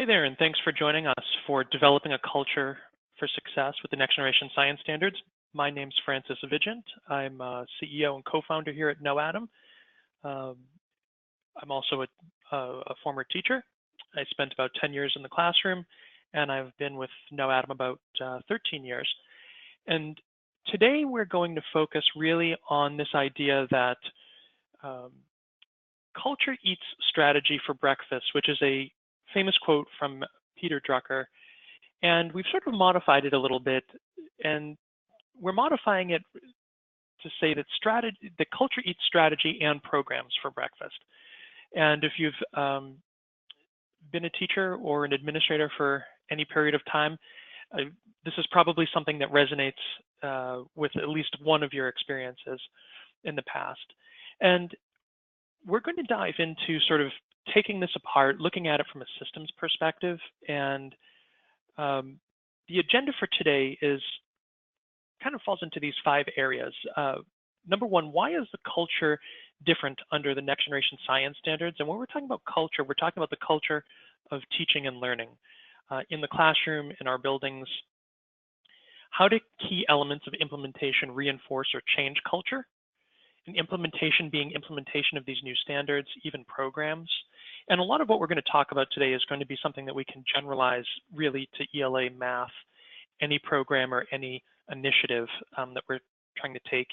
there, and thanks for joining us for developing a culture for success with the next generation science standards. My name's Francis Vigent. I'm CEO and co-founder here at KnowAtom. I'm also a former teacher. I spent about 10 years in the classroom, and I've been with KnowAtom about 13 years. And today we're going to focus really on this idea that culture eats strategy for breakfast, which is a famous quote from Peter Drucker. And we've sort of modified it a little bit, and we're modifying it to say that culture eats strategy and programs for breakfast. And if you've been a teacher or an administrator for any period of time, this is probably something that resonates with at least one of your experiences in the past. And we're going to dive into sort of taking this apart, looking at it from a systems perspective. And the agenda for today kind of falls into these 5 areas. Number one, why is the culture different under the next generation science standards? And when we're talking about culture, we're talking about the culture of teaching and learning in the classroom, in our buildings. How do key elements of implementation reinforce or change culture? And implementation being implementation of these new standards, even programs. And a lot of what we're going to talk about today is going to be something that we can generalize really to ELA, math, any program or any initiative that we're trying to take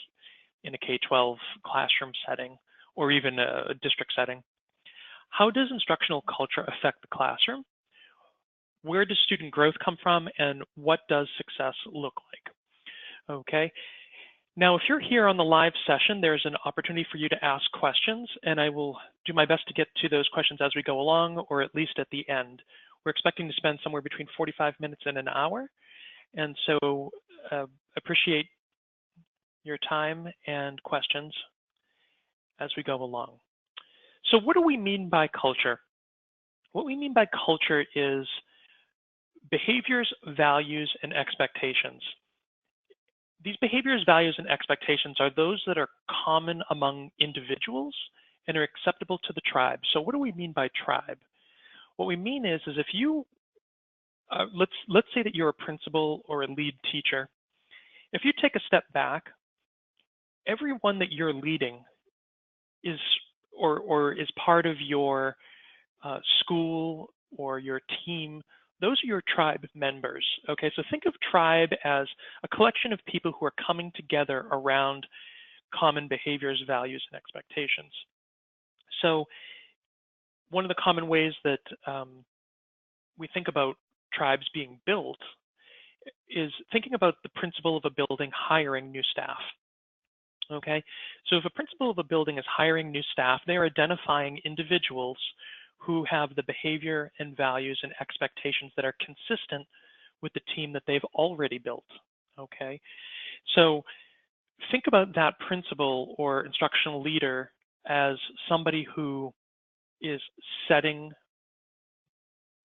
in a K-12 classroom setting or even a district setting. How does instructional culture affect the classroom? Where does student growth come from, and what does success look like? Okay. Now, if you're here on the live session, there's an opportunity for you to ask questions, and I will do my best to get to those questions as we go along, or at least at the end. We're expecting to spend somewhere between 45 minutes and an hour, and so appreciate your time and questions as we go along. So what do we mean by culture? What we mean by culture is behaviors, values, and expectations. These behaviors, values, and expectations are those that are common among individuals and are acceptable to the tribe. So what do we mean by tribe? What we mean is if you, let's say that you're a principal or a lead teacher. If you take a step back, everyone that you're leading is or is part of your school or your team. Those are your tribe members, okay? So think of tribe as a collection of people who are coming together around common behaviors, values, and expectations. So one of the common ways that we think about tribes being built is thinking about the principal of a building hiring new staff, okay? So if a principal of a building is hiring new staff, they're identifying individuals who have the behavior and values and expectations that are consistent with the team that they've already built, okay? So think about that principal or instructional leader as somebody who is setting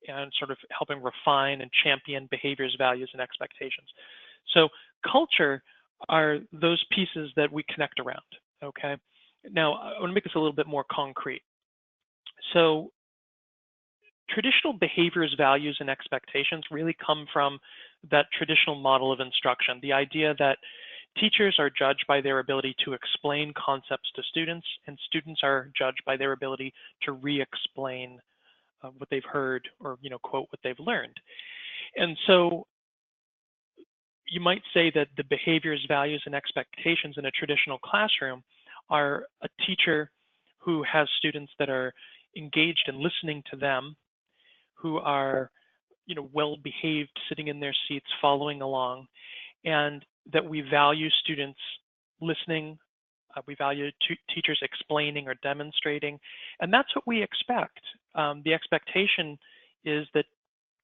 and sort of helping refine and champion behaviors, values, and expectations. So culture are those pieces that we connect around, okay? Now, I want to make this a little bit more concrete. So traditional behaviors, values, and expectations really come from that traditional model of instruction, the idea that teachers are judged by their ability to explain concepts to students, and students are judged by their ability to re-explain what they've heard or, quote what they've learned. And so you might say that the behaviors, values, and expectations in a traditional classroom are a teacher who has students that are engaged in listening to them, who are, well-behaved, sitting in their seats, following along, and that we value students listening, we value teachers explaining or demonstrating, and that's what we expect. The expectation is that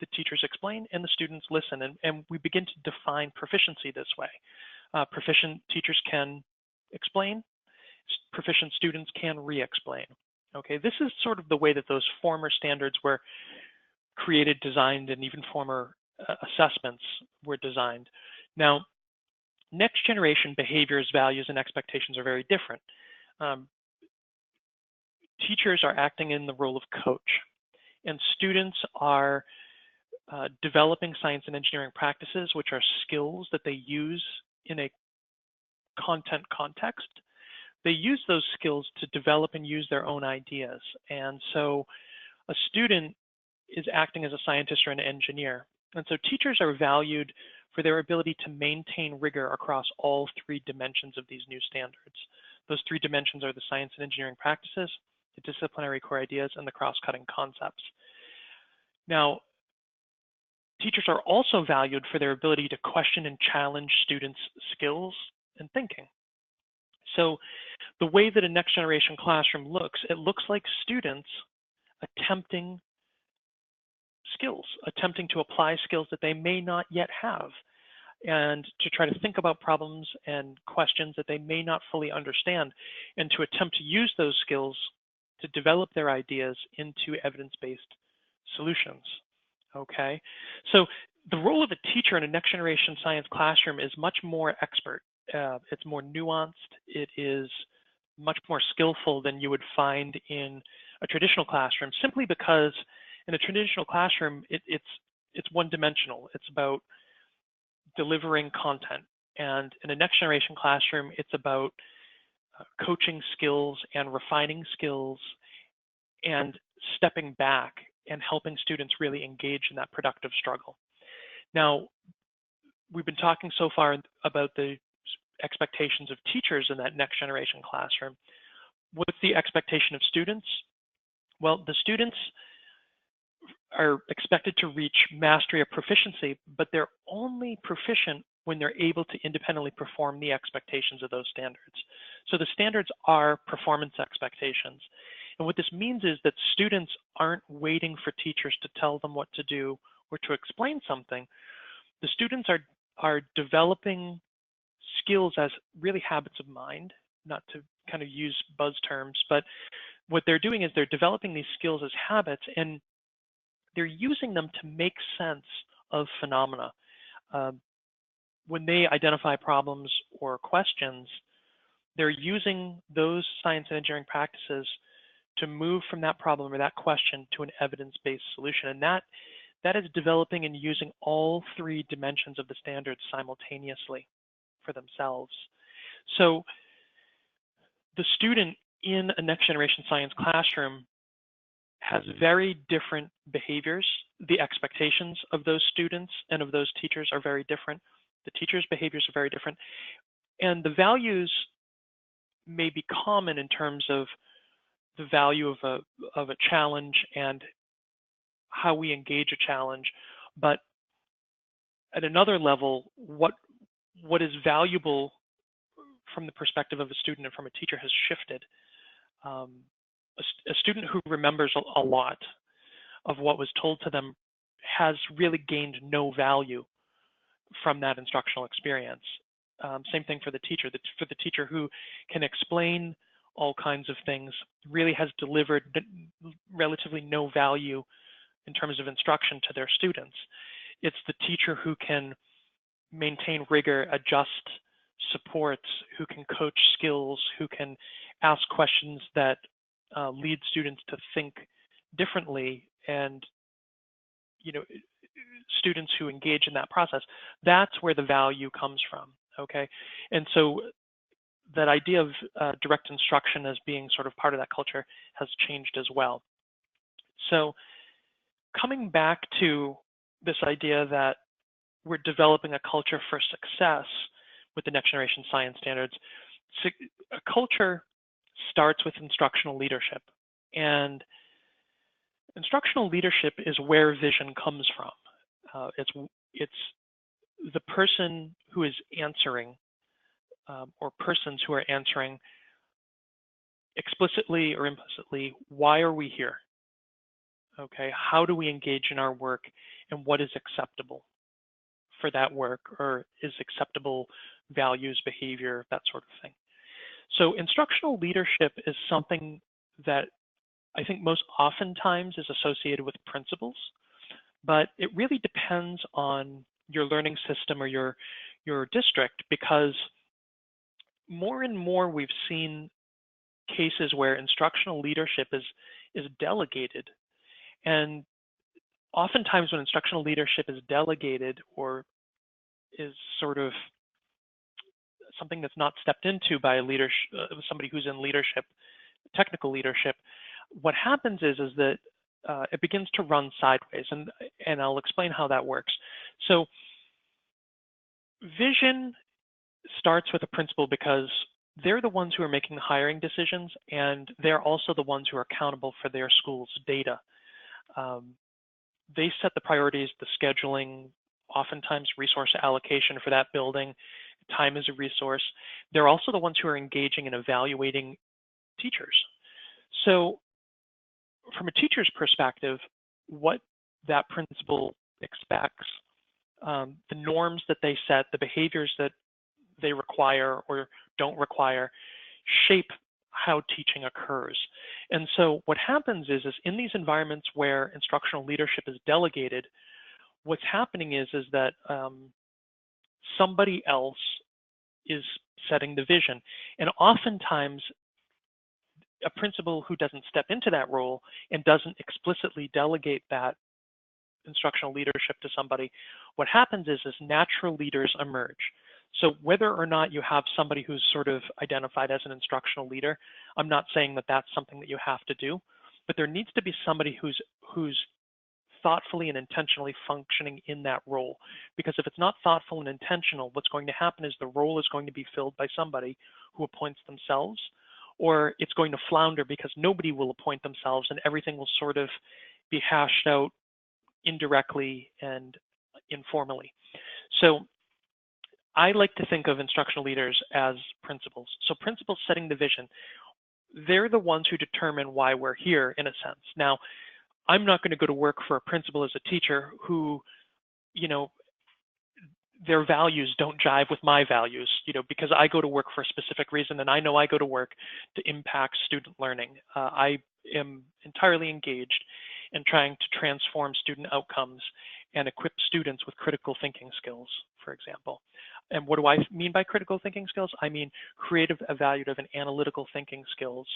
the teachers explain and the students listen, and we begin to define proficiency this way. Proficient teachers can explain, proficient students can re-explain. Okay, this is sort of the way that those former standards were created, designed, and even former assessments were designed. Now, next generation behaviors, values, and expectations are very different. Teachers are acting in the role of coach, and students are developing science and engineering practices, which are skills that they use in a content context. They use those skills to develop and use their own ideas. And so a student is acting as a scientist or an engineer. And so teachers are valued for their ability to maintain rigor across all three dimensions of these new standards. Those three dimensions are the science and engineering practices, the disciplinary core ideas, and the cross-cutting concepts. Now, teachers are also valued for their ability to question and challenge students' skills and thinking. So the way that a next generation classroom looks, it looks like students attempting skills, attempting to apply skills that they may not yet have, and to try to think about problems and questions that they may not fully understand, and to attempt to use those skills to develop their ideas into evidence-based solutions. Okay, so the role of a teacher in a next generation science classroom is much more expert. It's more nuanced. It is much more skillful than you would find in a traditional classroom, simply because in a traditional classroom, it's one-dimensional. It's about delivering content. And in a next generation classroom, it's about coaching skills and refining skills and stepping back and helping students really engage in that productive struggle. Now, we've been talking so far about the expectations of teachers in that next generation classroom. What's the expectation of students? Well, the students are expected to reach mastery or proficiency, but they're only proficient when they're able to independently perform the expectations of those standards. So the standards are performance expectations. And what this means is that students aren't waiting for teachers to tell them what to do or to explain something. The students are developing skills as really habits of mind, not to kind of use buzz terms, but what they're doing is they're developing these skills as habits, and they're using them to make sense of phenomena. When they identify problems or questions, they're using those science and engineering practices to move from that problem or that question to an evidence-based solution. And that is developing and using all three dimensions of the standards simultaneously for themselves. So the student in a next generation science classroom has very different behaviors. The expectations of those students and of those teachers are very different. The teachers' behaviors are very different. And the values may be common in terms of the value of a challenge and how we engage a challenge. But at another level, what is valuable from the perspective of a student and from a teacher has shifted. A student who remembers a lot of what was told to them has really gained no value from that instructional experience. Same thing for the teacher. For the teacher who can explain all kinds of things really has delivered relatively no value in terms of instruction to their students. It's the teacher who can maintain rigor, adjust supports, who can coach skills, who can ask questions that lead students to think differently, and students who engage in that process. That's where the value comes from. Okay, and so that idea of direct instruction as being sort of part of that culture has changed as well. So coming back to this idea that we're developing a culture for success with the next generation science standards, a culture starts with instructional leadership. And instructional leadership is where vision comes from. It's the person who is answering, or persons who are answering explicitly or implicitly, why are we here? Okay, how do we engage in our work, and what is acceptable for that work, or is acceptable values, behavior, that sort of thing. So instructional leadership is something that I think most oftentimes is associated with principles, but it really depends on your learning system or your district, because more and more we've seen cases where instructional leadership is delegated, And oftentimes when instructional leadership is delegated or is sort of something that's not stepped into by somebody who's in leadership, technical leadership, what happens is that it begins to run sideways, and I'll explain how that works. So vision starts with a principal because they're the ones who are making the hiring decisions, and they're also the ones who are accountable for their school's data. They set the priorities, the scheduling, oftentimes resource allocation for that building. Time is a resource. They're also the ones who are engaging and evaluating teachers. So from a teacher's perspective, what that principal expects, the norms that they set, the behaviors that they require or don't require, shape how teaching occurs. And so what happens is in these environments where instructional leadership is delegated, what's happening is that somebody else is setting the vision. And oftentimes, a principal who doesn't step into that role and doesn't explicitly delegate that instructional leadership to somebody, what happens is natural leaders emerge. So whether or not you have somebody who's sort of identified as an instructional leader, I'm not saying that that's something that you have to do, but there needs to be somebody who's thoughtfully and intentionally functioning in that role. Because if it's not thoughtful and intentional, what's going to happen is the role is going to be filled by somebody who appoints themselves, or it's going to flounder because nobody will appoint themselves and everything will sort of be hashed out indirectly and informally. So I like to think of instructional leaders as principals. So principals setting the vision, they're the ones who determine why we're here in a sense. Now, I'm not going to go to work for a principal as a teacher who, their values don't jive with my values, because I go to work for a specific reason, and I know I go to work to impact student learning. I am entirely engaged in trying to transform student outcomes and equip students with critical thinking skills, for example. And what do I mean by critical thinking skills? I mean creative, evaluative, and analytical thinking skills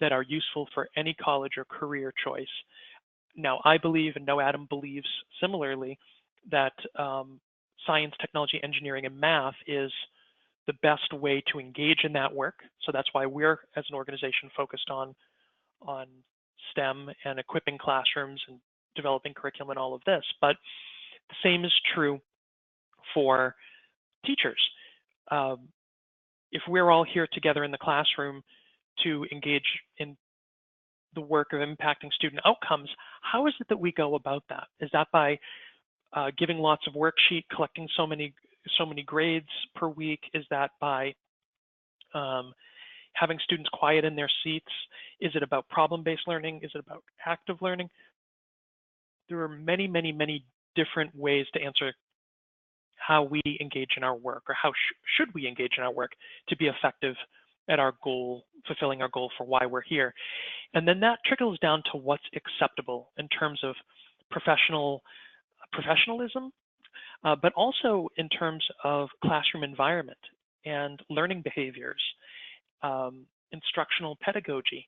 that are useful for any college or career choice. Now, I believe, and KnowAtom believes similarly, that science, technology, engineering, and math is the best way to engage in that work. So that's why we're, as an organization, focused on STEM and equipping classrooms and developing curriculum and all of this. But the same is true for teachers. If we're all here together in the classroom to engage in the work of impacting student outcomes, how is it that we go about that? Is that by giving lots of worksheet, collecting so many grades per week? Is that by having students quiet in their seats? Is it about problem-based learning? Is it about active learning? There are many, many, many different ways to answer how we engage in our work, or how should we engage in our work to be effective at our goal, fulfilling our goal for why we're here. And then that trickles down to what's acceptable in terms of professionalism, but also in terms of classroom environment and learning behaviors, instructional pedagogy.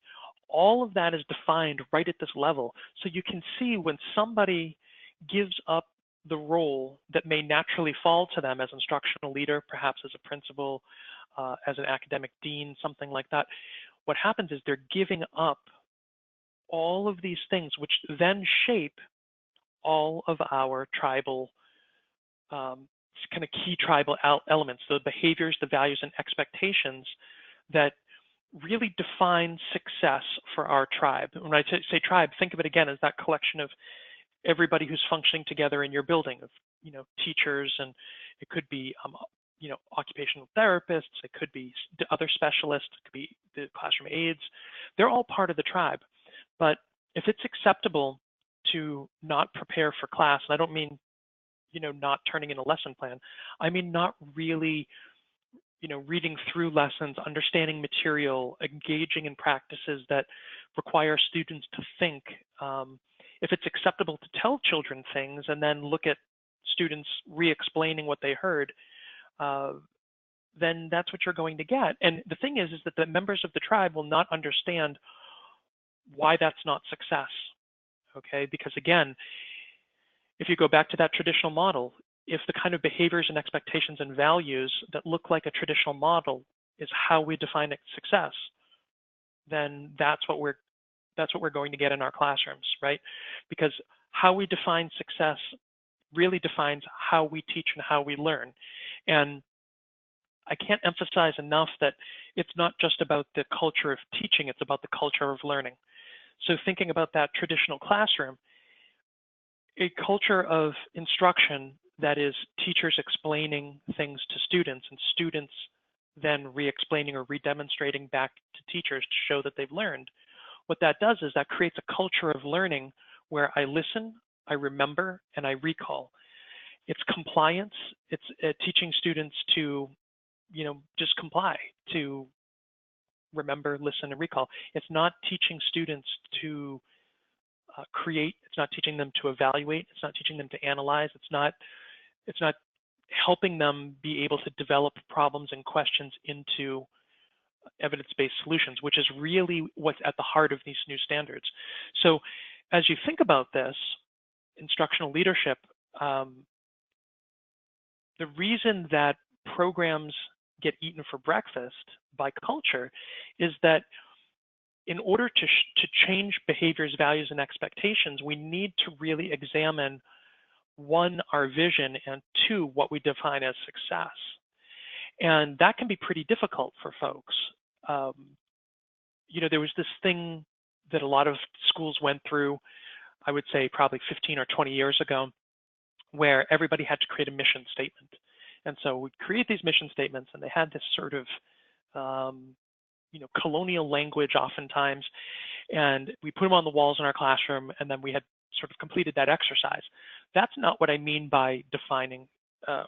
All of that is defined right at this level. So you can see when somebody gives up the role that may naturally fall to them as instructional leader, perhaps as a principal, as an academic dean, something like that, what happens is they're giving up all of these things, which then shape all of our tribal, kind of key tribal elements, the behaviors, the values, and expectations that really define success for our tribe. When I say tribe, think of it again as that collection of everybody who's functioning together in your building, of teachers, and it could be occupational therapists, it could be other specialists, it could be the classroom aides. They're all part of the tribe. But if it's acceptable to not prepare for class, and I don't mean not turning in a lesson plan, I mean not really reading through lessons, understanding material, engaging in practices that require students to think. If it's acceptable to tell children things and then look at students re-explaining what they heard, then that's what you're going to get. And the thing is that the members of the tribe will not understand why that's not success. okay? Because again, if you go back to that traditional model, if the kind of behaviors and expectations and values that look like a traditional model is how we define success, then that's what we're going to get in our classrooms, right? Because how we define success really defines how we teach and how we learn. And I can't emphasize enough that it's not just about the culture of teaching, it's about the culture of learning. So thinking about that traditional classroom, a culture of instruction that is teachers explaining things to students and students then re-explaining or re-demonstrating back to teachers to show that they've learned. What that does is that creates a culture of learning where I listen, I remember, and I recall. It's compliance. It's teaching students to, just comply, to remember, listen, and recall. It's not teaching students to create. It's not teaching them to evaluate. It's not teaching them to analyze. It's not helping them be able to develop problems and questions into evidence-based solutions, which is really what's at the heart of these new standards. So as you think about this, instructional leadership, the reason that programs get eaten for breakfast by culture is that in order to change behaviors, values, and expectations, we need to really examine, one, our vision, and two, what we define as success. And that can be pretty difficult for folks. There was this thing that a lot of schools went through, I would say probably 15 or 20 years ago, where everybody had to create a mission statement. And so we'd create these mission statements, and they had this sort of, colonial language oftentimes, and we put them on the walls in our classroom, and then we had sort of completed that exercise. That's not what I mean by defining, our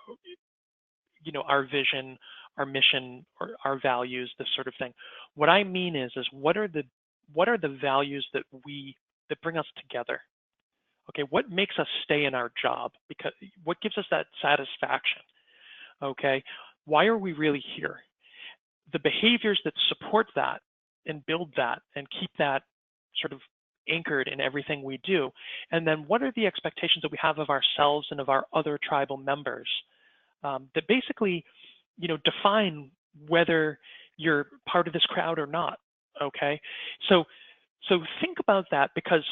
vision, our mission, or our values, this sort of thing. What I mean is what are the values that bring us together? Okay, what makes us stay in our job? Because what gives us that satisfaction? Okay, why are we really here? The behaviors that support that and build that and keep that sort of anchored in everything we do. And then what are the expectations that we have of ourselves and of our other tribal members that basically, define whether you're part of this crowd or not, okay? So think about that, because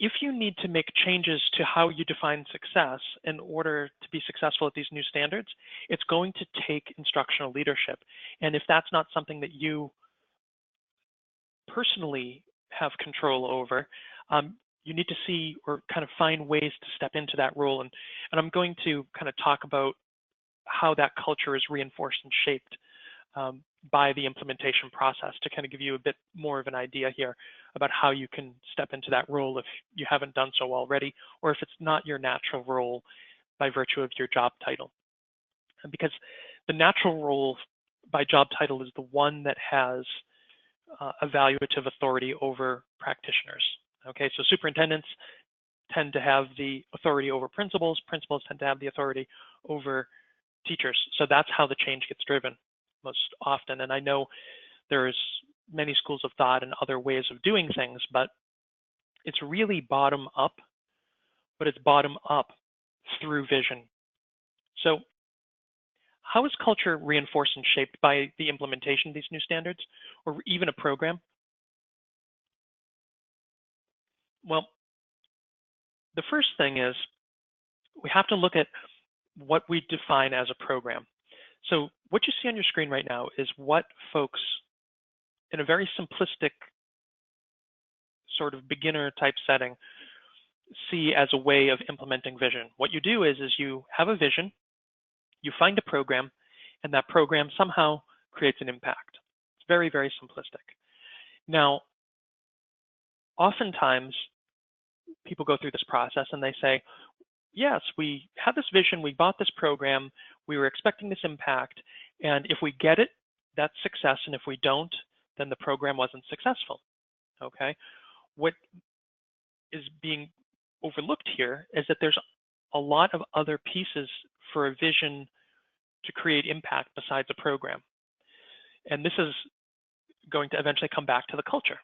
if you need to make changes to how you define success in order to be successful at these new standards, it's going to take instructional leadership. And if that's not something that you personally have control over, you need to see or kind of find ways to step into that role. And I'm going to kind of talk about how that culture is reinforced and shaped by the implementation process to kind of give you a bit more of an idea here about how you can step into that role if you haven't done so already, or if it's not your natural role by virtue of your job title. And because the natural role by job title is the one that has evaluative authority over practitioners. Okay, so superintendents tend to have the authority over principals. Principals tend to have the authority over teachers. So that's how the change gets driven most often. And I know there's many schools of thought and other ways of doing things, but it's really bottom up, but it's bottom up through vision. So how is culture reinforced and shaped by the implementation of these new standards, or even a program? Well, the first thing is we have to look at what we define as a program. So what you see on your screen right now is what folks in a very simplistic sort of beginner type setting see as a way of implementing vision. What you do is you have a vision, you find a program, and that program somehow creates an impact. It's very, very simplistic. Now, oftentimes people go through this process and they say, yes, we had this vision, we bought this program, we were expecting this impact, and if we get it, that's success, and if we don't, then the program wasn't successful, okay? What is being overlooked here is that there's a lot of other pieces for a vision to create impact besides a program. And this is going to eventually come back to the culture.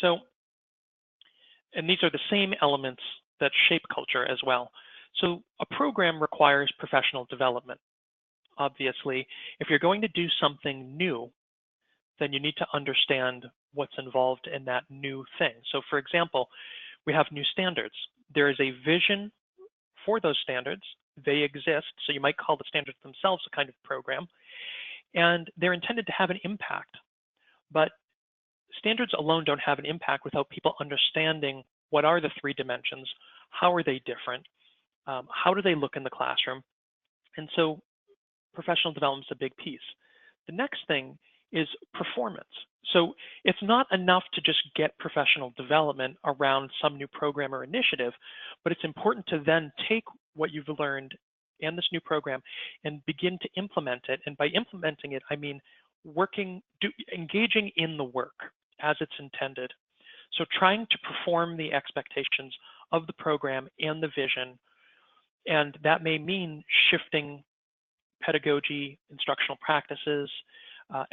So and these are the same elements that shape culture as well. So a program requires professional development. Obviously, if you're going to do something new, then you need to understand what's involved in that new thing. So for example, we have new standards. There is a vision for those standards. They exist, so you might call the standards themselves a kind of program, and they're intended to have an impact. But standards alone don't have an impact without people understanding what are the three dimensions, how are they different, how do they look in the classroom, and so professional development is a big piece. The next thing is performance. So it's not enough to just get professional development around some new program or initiative, but it's important to then take what you've learned in this new program and begin to implement it. And by implementing it, I mean engaging in the work as it's intended. So trying to perform the expectations of the program and the vision. And that may mean shifting pedagogy, instructional practices,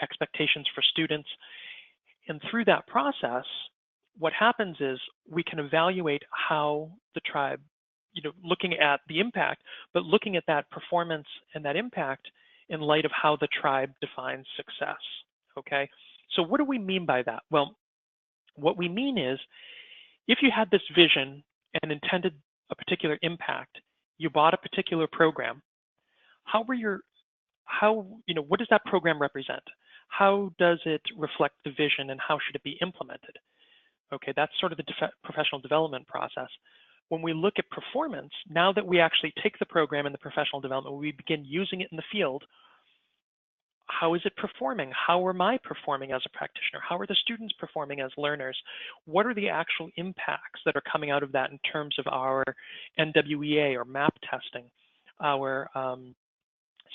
expectations for students. And through that process, what happens is we can evaluate how the tribe, looking at the impact, but looking at that performance and that impact in light of how the tribe defines success, okay? So what do we mean by that? Well, what we mean is if you had this vision and intended a particular impact, you bought a particular program, what does that program represent? How does it reflect the vision and how should it be implemented? Okay, that's sort of the professional development process. When we look at performance, now that we actually take the program and the professional development, we begin using it in the field, how is it performing? How am I performing as a practitioner? How are the students performing as learners? What are the actual impacts that are coming out of that in terms of our NWEA or MAP testing, our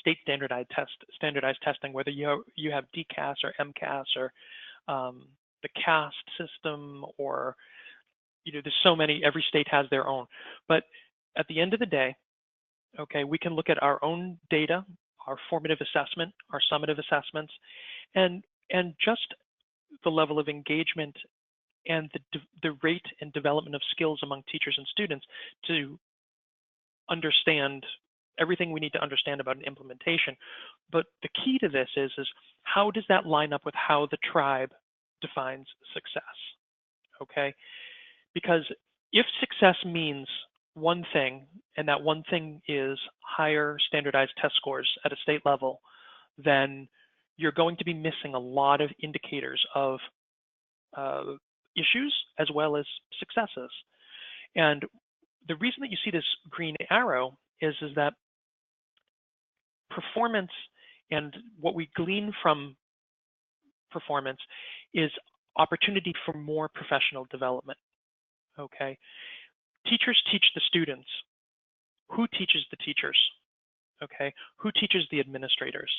state standardized testing, whether you have DCAS or MCAS or the CAST system, or there's so many, every state has their own. But at the end of the day, okay, we can look at our own data, our formative assessment, our summative assessments, and just the level of engagement and the rate and development of skills among teachers and students to understand everything we need to understand about an implementation. But the key to this is how does that line up with how the tribe defines success, okay? Because if success means one thing, and that one thing is higher standardized test scores at a state level, then you're going to be missing a lot of indicators of issues as well as successes. And the reason that you see this green arrow is that performance and what we glean from performance is opportunity for more professional development, okay? Teachers teach the students. Who teaches the teachers, okay? Who teaches the administrators?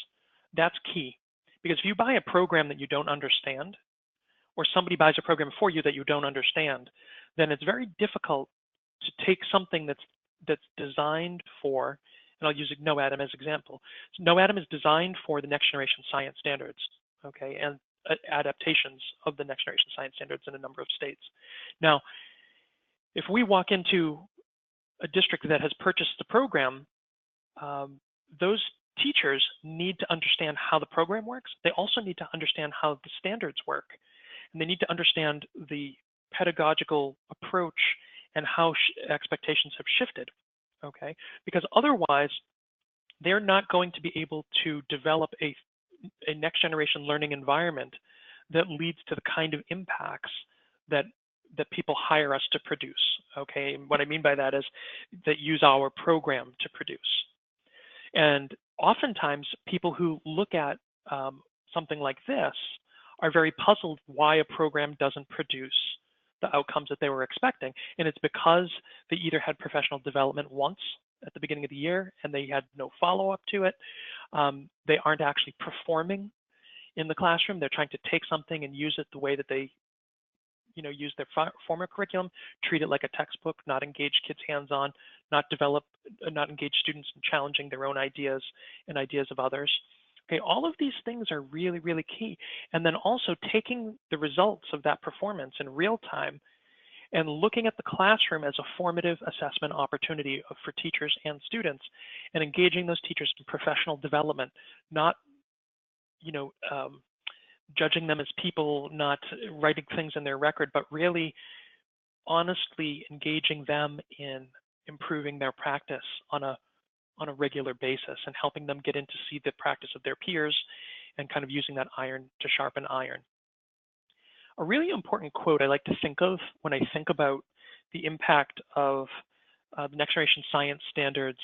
That's key. Because if you buy a program that you don't understand, or somebody buys a program for you that you don't understand, then it's very difficult to take something that's designed for, and I'll use KnowAtom as an example. So KnowAtom is designed for the next generation science standards, okay, and adaptations of the next generation science standards in a number of states. Now, if we walk into a district that has purchased the program, those teachers need to understand how the program works. They also need to understand how the standards work. And they need to understand the pedagogical approach and how expectations have shifted, okay? Because otherwise, they're not going to be able to develop a next generation learning environment that leads to the kind of impacts that people hire us to produce, okay? And what I mean by that is that use our program to produce. And oftentimes, people who look at something like this are very puzzled why a program doesn't produce the outcomes that they were expecting. And it's because they either had professional development once at the beginning of the year and they had no follow-up to it. They aren't actually performing in the classroom. They're trying to take something and use it the way that they use their former curriculum, treat it like a textbook, not engage kids hands-on, not engage students in challenging their own ideas and ideas of others. Okay, all of these things are really, really key. And then also taking the results of that performance in real time and looking at the classroom as a formative assessment opportunity for teachers and students, and engaging those teachers in professional development, not judging them as people, not writing things in their record, but really honestly engaging them in improving their practice on a regular basis and helping them get in to see the practice of their peers and kind of using that iron to sharpen iron. A really important quote I like to think of when I think about the impact of the next generation science standards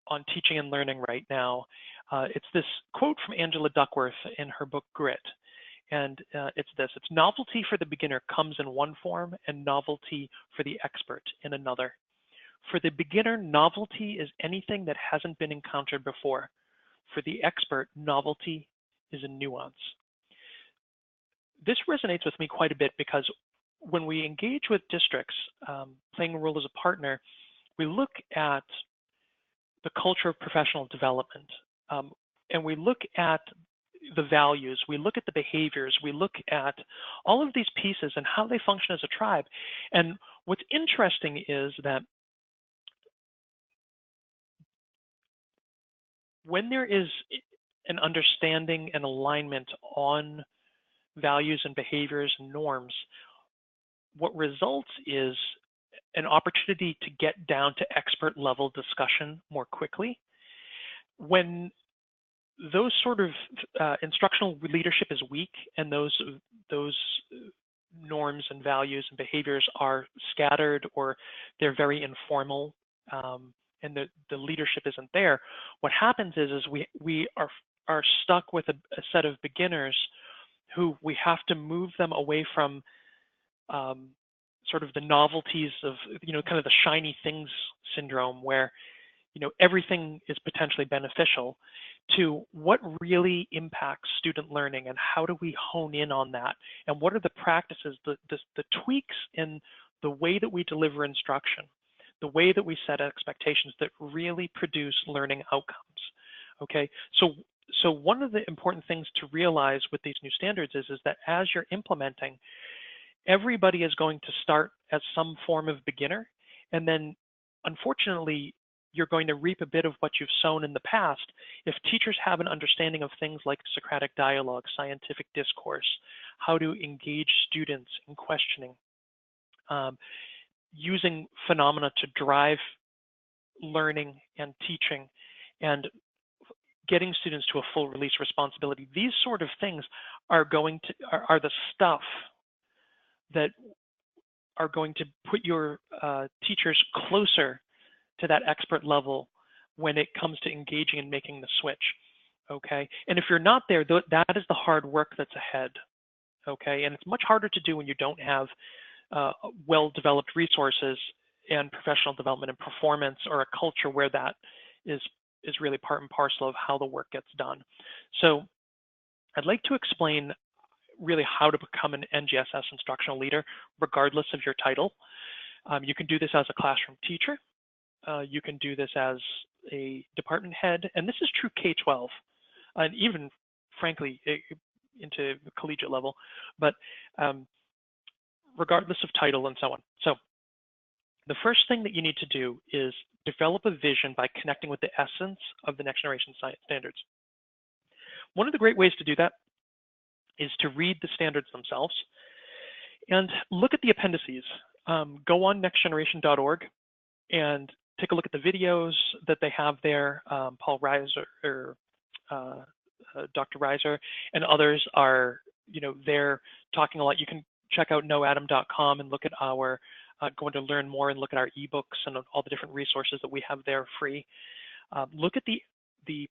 on teaching and learning right now. It's this quote from Angela Duckworth in her book Grit. And it's this: it's novelty for the beginner comes in one form and novelty for the expert in another. For the beginner, novelty is anything that hasn't been encountered before. For the expert, novelty is a nuance. This resonates with me quite a bit because when we engage with districts, playing a role as a partner, we look at the culture of professional development, and we look at the values, we look at the behaviors, we look at all of these pieces and how they function as a tribe. And what's interesting is that when there is an understanding and alignment on values and behaviors and norms, what results is an opportunity to get down to expert level discussion more quickly. When those sort of instructional leadership is weak and those norms and values and behaviors are scattered or they're very informal, and the leadership isn't there, what happens is we are stuck with a set of beginners who we have to move them away from sort of the novelties of, kind of the shiny things syndrome where, everything is potentially beneficial, to what really impacts student learning and how do we hone in on that? And what are the practices, the tweaks in the way that we deliver instruction, the way that we set expectations that really produce learning outcomes, okay? So one of the important things to realize with these new standards is that as you're implementing, everybody is going to start as some form of beginner, and then unfortunately, you're going to reap a bit of what you've sown in the past if teachers have an understanding of things like Socratic dialogue, scientific discourse, how to engage students in questioning, using phenomena to drive learning and teaching, and getting students to a full release responsibility. These sort of things are the stuff that are going to put your teachers closer to that expert level when it comes to engaging and making the switch, okay? And if you're not there, that is the hard work that's ahead, okay? And it's much harder to do when you don't have well-developed resources and professional development and performance, or a culture where that is really part and parcel of how the work gets done. So I'd like to explain really how to become an NGSS instructional leader, regardless of your title. You can do this as a classroom teacher. You can do this as a department head, and this is true K-12, and even, frankly, into the collegiate level, but regardless of title and so on. So the first thing that you need to do is develop a vision by connecting with the essence of the next generation science standards. One of the great ways to do that is to read the standards themselves and look at the appendices. Go on nextgeneration.org and take a look at the videos that they have there. Paul Reiser, or Dr. Reiser, and others are, there talking a lot. You can check out KnowAtom.com and look at our, going to learn more and look at our ebooks and all the different resources that we have there free. Look at the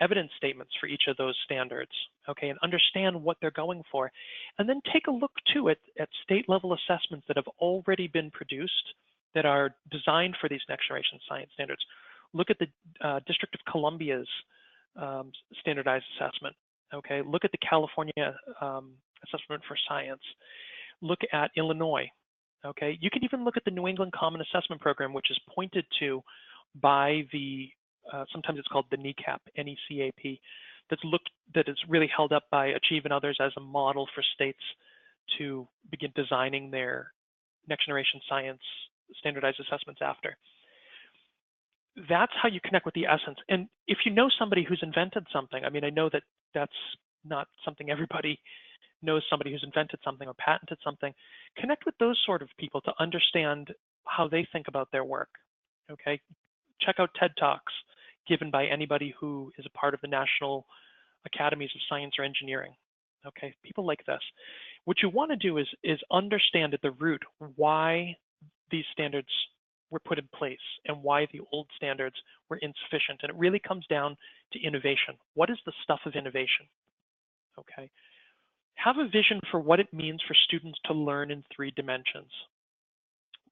evidence statements for each of those standards, okay, and understand what they're going for. And then take a look too at state level assessments that have already been produced that are designed for these next generation science standards. Look at the District of Columbia's standardized assessment, okay? Look at the California assessment for science. Look at Illinois, okay? You can even look at the New England Common Assessment Program, which is pointed to by the, sometimes it's called the NECAP, N-E-C-A-P, that is really held up by Achieve and others as a model for states to begin designing their next generation science standardized assessments after. That's how you connect with the essence. And if you know somebody who's invented something, I mean, I know that that's not something everybody knows, somebody who's invented something or patented something. Connect with those sort of people to understand how they think about their work, okay? Check out TED Talks given by anybody who is a part of the National Academies of Science or Engineering, okay? People like this. What you want to do is understand at the root why these standards were put in place and why the old standards were insufficient. And it really comes down to innovation. What is the stuff of innovation? Okay. Have a vision for what it means for students to learn in 3 dimensions.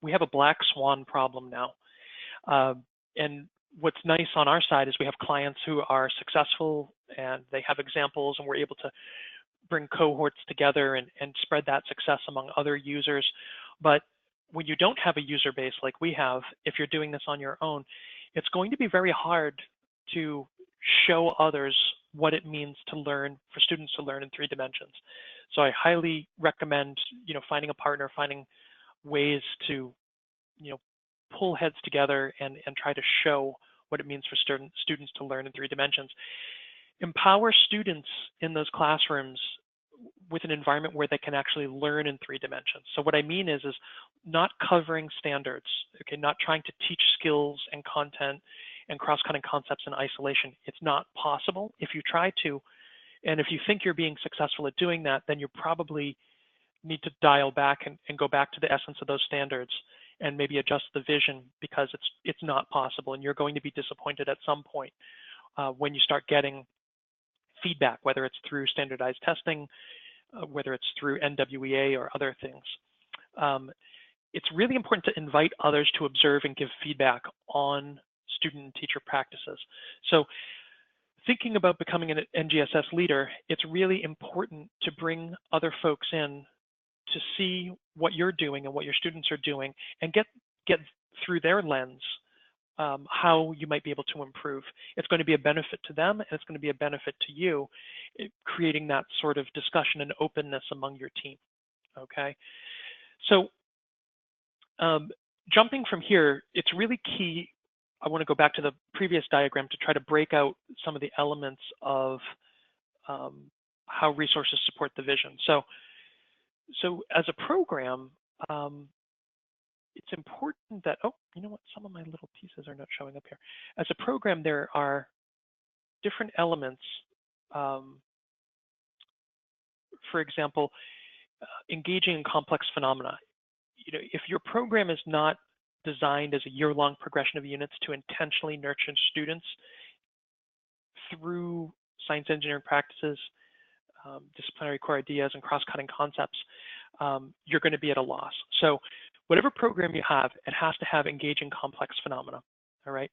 We have a black swan problem now. And what's nice on our side is we have clients who are successful and they have examples, and we're able to bring cohorts together and spread that success among other users. But when you don't have a user base like we have, if you're doing this on your own, it's going to be very hard to show others what it means to learn, for students to learn in 3 dimensions. So I highly recommend, finding a partner, finding ways to, pull heads together and try to show what it means for students to learn in 3 dimensions. Empower students in those classrooms with an environment where they can actually learn in 3 dimensions. So what I mean is not covering standards, okay, not trying to teach skills and content and cross-cutting concepts in isolation. It's not possible. If you try to, and if you think you're being successful at doing that, then you probably need to dial back and go back to the essence of those standards and maybe adjust the vision, because it's not possible, and you're going to be disappointed at some point when you start getting feedback, whether it's through standardized testing, whether it's through NWEA or other things. It's really important to invite others to observe and give feedback on student and teacher practices. So thinking about becoming an NGSS leader, it's really important to bring other folks in to see what you're doing and what your students are doing, and get through their lens how you might be able to improve. It's going to be a benefit to them, and it's going to be a benefit to you, creating that sort of discussion and openness among your team, okay? So jumping from here, it's really key. I want to go back to the previous diagram to try to break out some of the elements of how resources support the vision. So as a program, it's important that, oh, you know what, some of my little pieces are not showing up here. As a program, there are different elements. For example, engaging in complex phenomena. If your program is not designed as a year-long progression of units to intentionally nurture students through science engineering practices, disciplinary core ideas, and cross-cutting concepts, you're going to be at a loss. So whatever program you have, it has to have engaging complex phenomena, all right?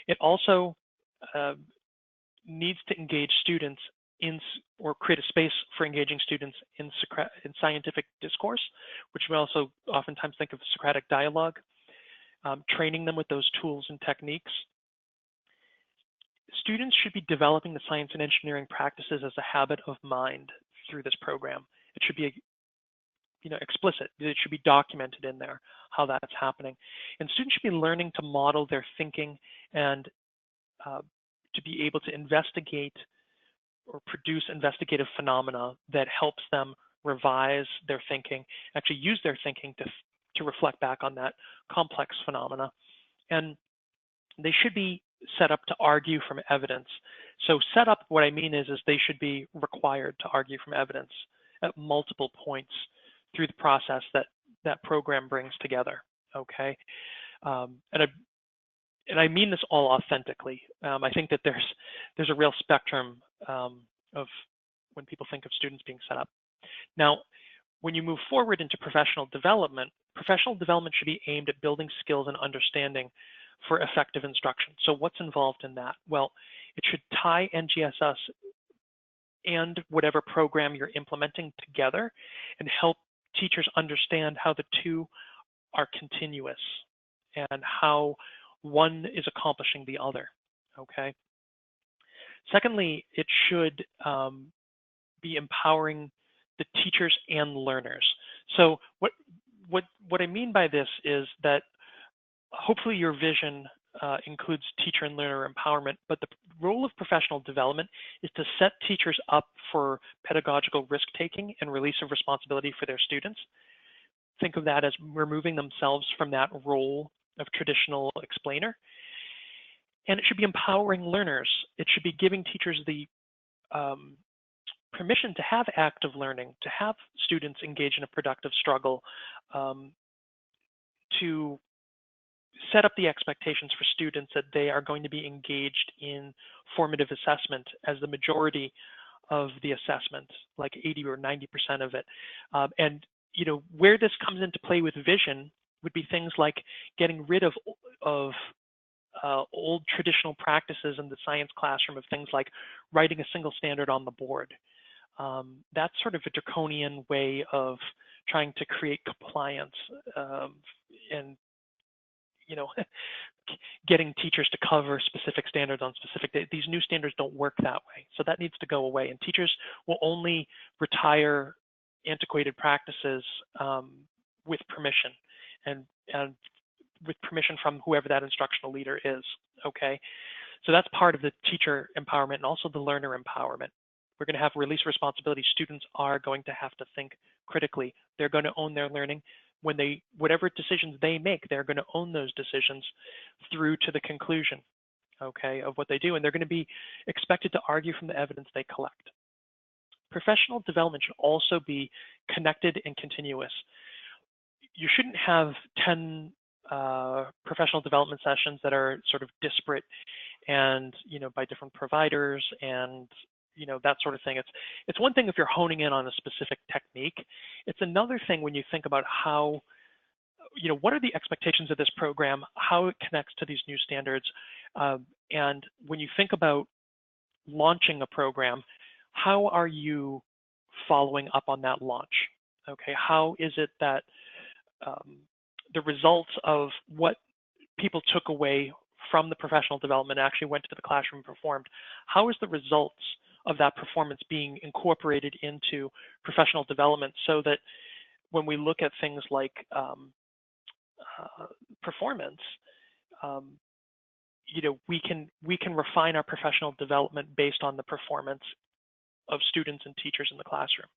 It also needs to engage students or create a space for engaging students in scientific discourse, which we also oftentimes think of as Socratic dialogue, training them with those tools and techniques. Students should be developing the science and engineering practices as a habit of mind through this program. It should be explicit. It should be documented in there how that's happening. And students should be learning to model their thinking and to be able to investigate or produce investigative phenomena that helps them revise their thinking, actually use their thinking to reflect back on that complex phenomena. And they should be set up to argue from evidence. So set up, what I mean is they should be required to argue from evidence at multiple points through the process that program brings together, okay? And I mean this all authentically. I think that there's a real spectrum of when people think of students being set up. Now, when you move forward into professional development should be aimed at building skills and understanding for effective instruction. So what's involved in that? Well, it should tie NGSS and whatever program you're implementing together and help teachers understand how the two are continuous and how one is accomplishing the other, okay? Secondly, it should be empowering the teachers and learners. So what I mean by this is that hopefully your vision includes teacher and learner empowerment, but the role of professional development is to set teachers up for pedagogical risk-taking and release of responsibility for their students. Think of that as removing themselves from that role of traditional explainer. And it should be empowering learners. It should be giving teachers the permission to have active learning, to have students engage in a productive struggle, to set up the expectations for students that they are going to be engaged in formative assessment as the majority of the assessment, like 80 or 90% of it. And where this comes into play with vision would be things like getting rid of old traditional practices in the science classroom of things like writing a single standard on the board. That's sort of a draconian way of trying to create compliance and getting teachers to cover specific standards on specific days. These new standards don't work that way. So that needs to go away. And teachers will only retire antiquated practices with permission and with permission from whoever that instructional leader is, okay? So that's part of the teacher empowerment and also the learner empowerment. We're going to have release responsibility. Students are going to have to think critically. They're going to own their learning. Whatever decisions they make, they're going to own those decisions through to the conclusion, okay, of what they do. And they're going to be expected to argue from the evidence they collect. Professional development should also be connected and continuous. You shouldn't have 10 professional development sessions that are sort of disparate and, by different providers and, that sort of thing. It's one thing if you're honing in on a specific technique. It's another thing when you think about how, what are the expectations of this program, how it connects to these new standards. And when you think about launching a program, how are you following up on that launch? Okay, how is it that the results of what people took away from the professional development actually went to the classroom and performed? How is the results of that performance being incorporated into professional development so that when we look at things like performance, we can refine our professional development based on the performance of students and teachers in the classroom,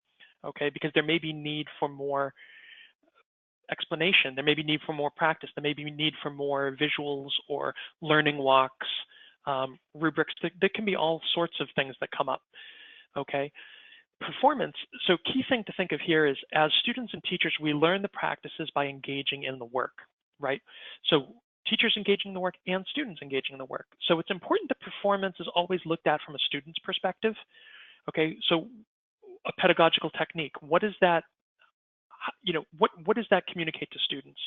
okay? Because there may be need for more explanation, there may be need for more practice, there may be need for more visuals or learning walks, rubrics. There can be all sorts of things that come up, okay? Performance, so key thing to think of here is as students and teachers, we learn the practices by engaging in the work, right? So teachers engaging in the work and students engaging in the work. So it's important that performance is always looked at from a student's perspective, okay? So a pedagogical technique, what is that, what does that communicate to students?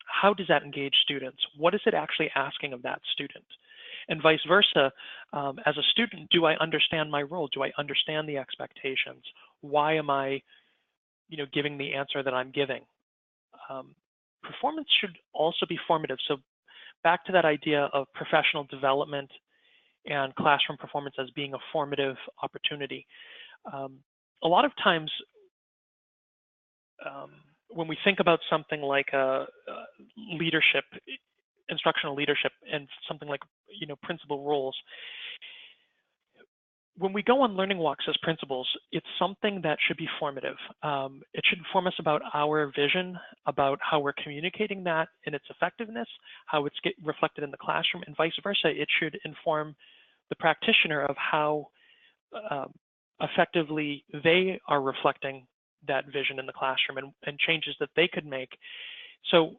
How does that engage students? What is it actually asking of that student? And vice versa, as a student, do I understand my role? Do I understand the expectations? Why am I, giving the answer that I'm giving? Performance should also be formative. So back to that idea of professional development and classroom performance as being a formative opportunity. A lot of times, when we think about something like leadership, instructional leadership, and something like principal roles, when we go on learning walks as principals, it's something that should be formative. It should inform us about our vision, about how we're communicating that and its effectiveness, how it's reflected in the classroom, and vice versa. It should inform the practitioner of how effectively they are reflecting that vision in the classroom and changes that they could make. So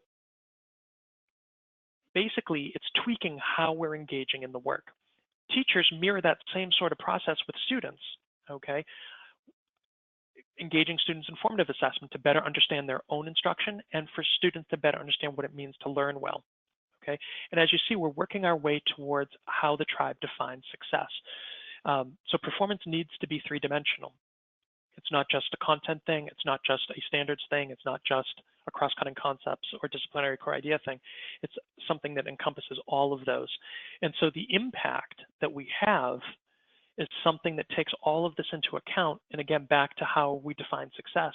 basically, it's tweaking how we're engaging in the work. Teachers mirror that same sort of process with students, okay? Engaging students in formative assessment to better understand their own instruction and for students to better understand what it means to learn well, okay? And as you see, we're working our way towards how the tribe defines success. So performance needs to be three-dimensional. It's not just a content thing. It's not just a standards thing. It's not just a cross-cutting concepts or disciplinary core idea thing. It's something that encompasses all of those. And so the impact that we have is something that takes all of this into account. And again, back to how we define success,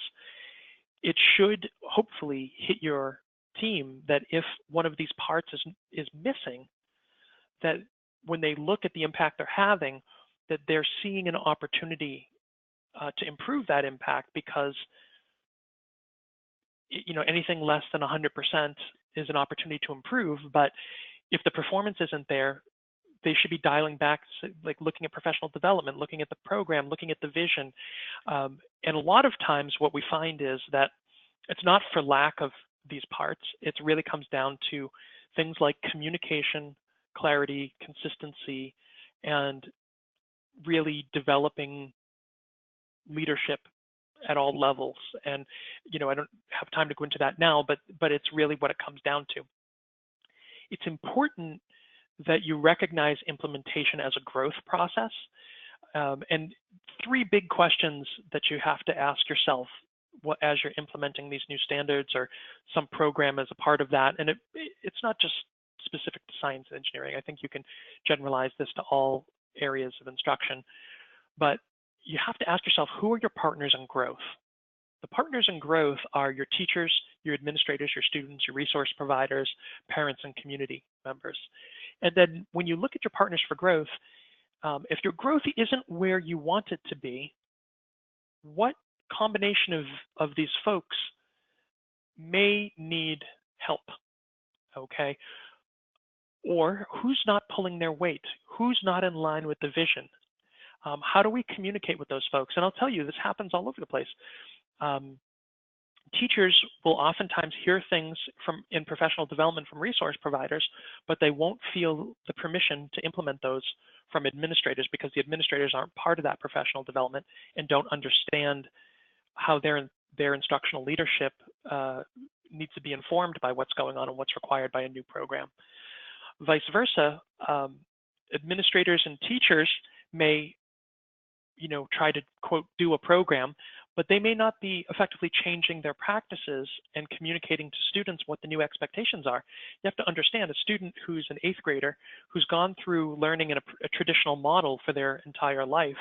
it should hopefully hit your team that if one of these parts is missing, that when they look at the impact they're having, that they're seeing an opportunity to improve that impact, because anything less than 100% is an opportunity to improve. But if the performance isn't there, they should be dialing back, like looking at professional development, looking at the program, looking at the vision. And a lot of times what we find is that it's not for lack of these parts. It really comes down to things like communication, clarity, consistency, and really developing leadership at all levels. And I don't have time to go into that now, but it's really what it comes down to. It's important that you recognize implementation as a growth process. And three big questions that you have to ask yourself as you're implementing these new standards, or some program as a part of that. And it's not just specific to science and engineering. I think you can generalize this to all areas of instruction. But you have to ask yourself, who are your partners in growth? The partners in growth are your teachers, your administrators, your students, your resource providers, parents, and community members. And then when you look at your partners for growth, if your growth isn't where you want it to be, what combination of these folks may need help, okay? Or who's not pulling their weight? Who's not in line with the vision? How do we communicate with those folks? And I'll tell you, this happens all over the place. Teachers will oftentimes hear things in professional development from resource providers, but they won't feel the permission to implement those from administrators, because the administrators aren't part of that professional development and don't understand how their instructional leadership needs to be informed by what's going on and what's required by a new program. Vice versa, administrators and teachers may try to, quote, do a program, but they may not be effectively changing their practices and communicating to students what the new expectations are. You have to understand, a student who's an 8th grader, who's gone through learning in a traditional model for their entire life,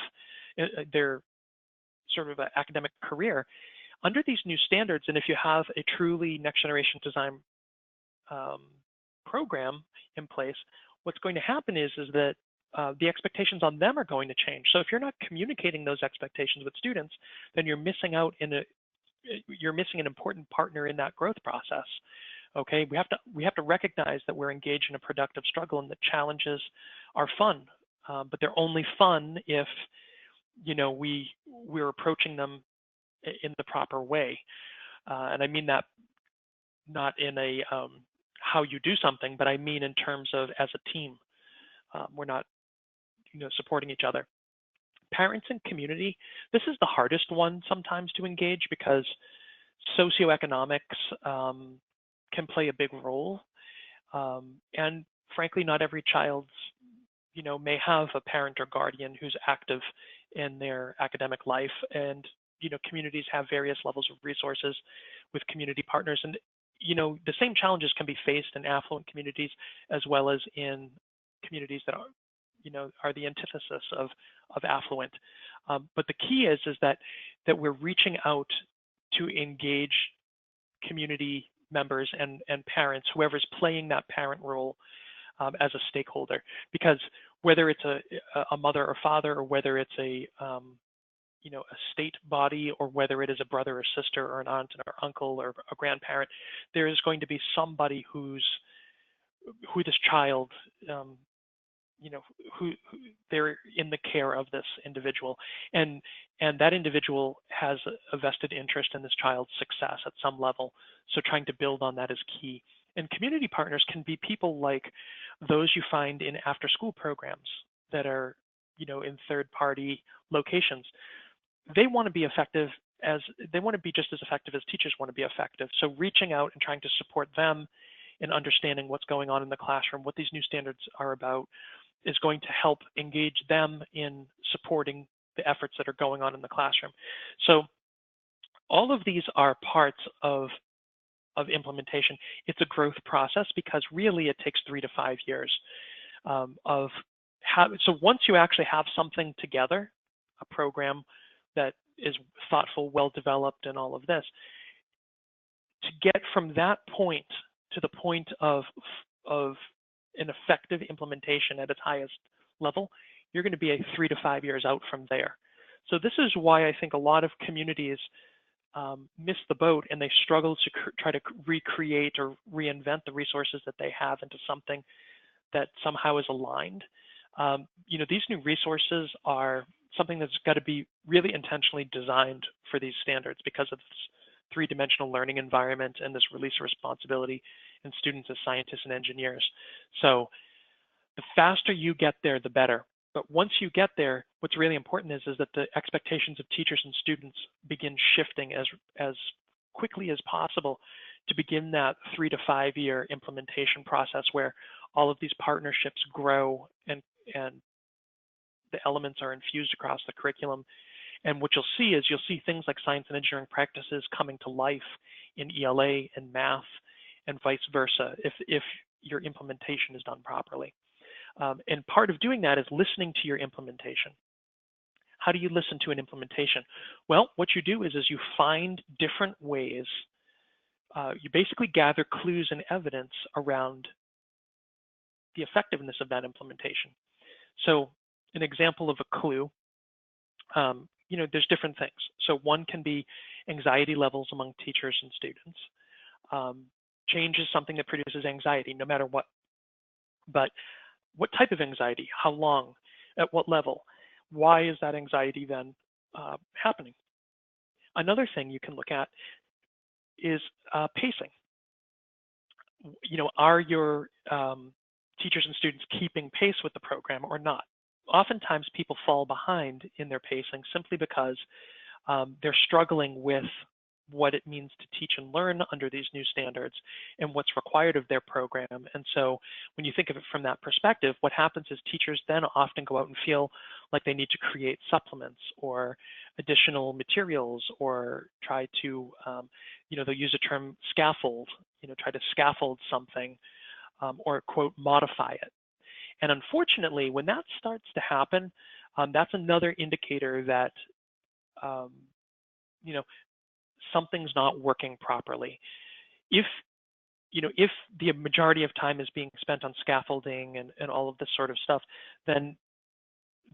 their sort of academic career, under these new standards, and if you have a truly next generation design program in place, what's going to happen is that the expectations on them are going to change. So if you're not communicating those expectations with students, then you're missing out you're missing an important partner in that growth process. Okay, we have to recognize that we're engaged in a productive struggle, and that challenges are fun, but they're only fun if we're approaching them in the proper way. And I mean that not in a how you do something, but I mean in terms of as a team. We're not supporting each other. Parents and community, this is the hardest one sometimes to engage, because socioeconomics can play a big role. And frankly, not every child's, may have a parent or guardian who's active in their academic life. And, communities have various levels of resources with community partners. And, the same challenges can be faced in affluent communities as well as in communities that are the antithesis of affluent. But the key is that we're reaching out to engage community members and parents, whoever's playing that parent role as a stakeholder. Because whether it's a mother or father, or whether it's a state body, or whether it is a brother or sister, or an aunt or uncle, or a grandparent, there is going to be somebody who this child who they're in the care of this individual, and that individual has a vested interest in this child's success at some level. So trying to build on that is key. And community partners can be people like those you find in after-school programs that are, in third-party locations. They want to be just as effective as teachers want to be effective. So reaching out and trying to support them in understanding what's going on in the classroom, what these new standards are about, is going to help engage them in supporting the efforts that are going on in the classroom. So all of these are parts of implementation. It's a growth process, because really it takes 3 to 5 years of so once you actually have something together, a program that is thoughtful, well-developed, and all of this, to get from that point to the point of an effective implementation at its highest level, you're going to be 3 to 5 years out from there. So this is why I think a lot of communities miss the boat, and they struggle to try to recreate or reinvent the resources that they have into something that somehow is aligned. These new resources are something that's got to be really intentionally designed for these standards because of this three-dimensional learning environment and this release of responsibility in students as scientists and engineers. So the faster you get there, the better. But once you get there, what's really important is that the expectations of teachers and students begin shifting as quickly as possible to begin that 3 to 5 year implementation process where all of these partnerships grow and the elements are infused across the curriculum. And what you'll see things like science and engineering practices coming to life in ELA and math and vice versa if your implementation is done properly. And part of doing that is listening to your implementation. How do you listen to an implementation? Well, what you do is you find different ways. You basically gather clues and evidence around the effectiveness of that implementation. So an example of a clue, there's different things. So one can be anxiety levels among teachers and students. Change is something that produces anxiety no matter what. But what type of anxiety? How long? At what level? Why is that anxiety then happening? Another thing you can look at is pacing. Are your teachers and students keeping pace with the program or not? Oftentimes people fall behind in their pacing simply because they're struggling with what it means to teach and learn under these new standards and what's required of their program. And so when you think of it from that perspective, what happens is teachers then often go out and feel like they need to create supplements or additional materials or try to, they'll use a term scaffold, try to scaffold something or quote, modify it. And unfortunately, when that starts to happen, that's another indicator that, something's not working properly. If the majority of time is being spent on scaffolding and all of this sort of stuff, then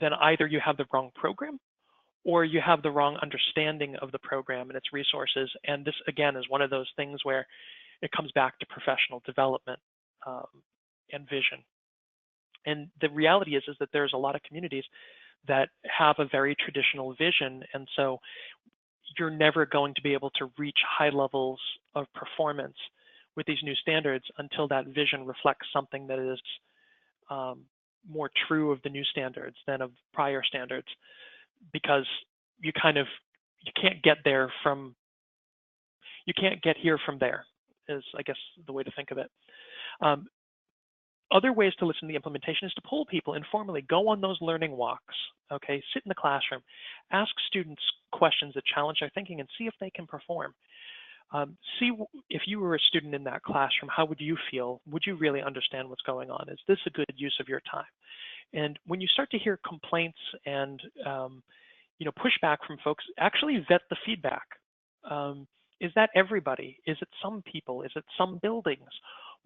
either you have the wrong program or you have the wrong understanding of the program and its resources. And this, again, is one of those things where it comes back to professional development and vision. And the reality is that there's a lot of communities that have a very traditional vision. And so you're never going to be able to reach high levels of performance with these new standards until that vision reflects something that is more true of the new standards than of prior standards, because you can't get here from there is, I guess, the way to think of it. Other ways to listen to the implementation is to pull people informally, go on those learning walks, okay? Sit in the classroom, ask students questions that challenge their thinking and see if they can perform. See if you were a student in that classroom, how would you feel? Would you really understand what's going on? Is this a good use of your time? And when you start to hear complaints and pushback from folks, actually vet the feedback. Is that everybody? Is it some people? Is it some buildings?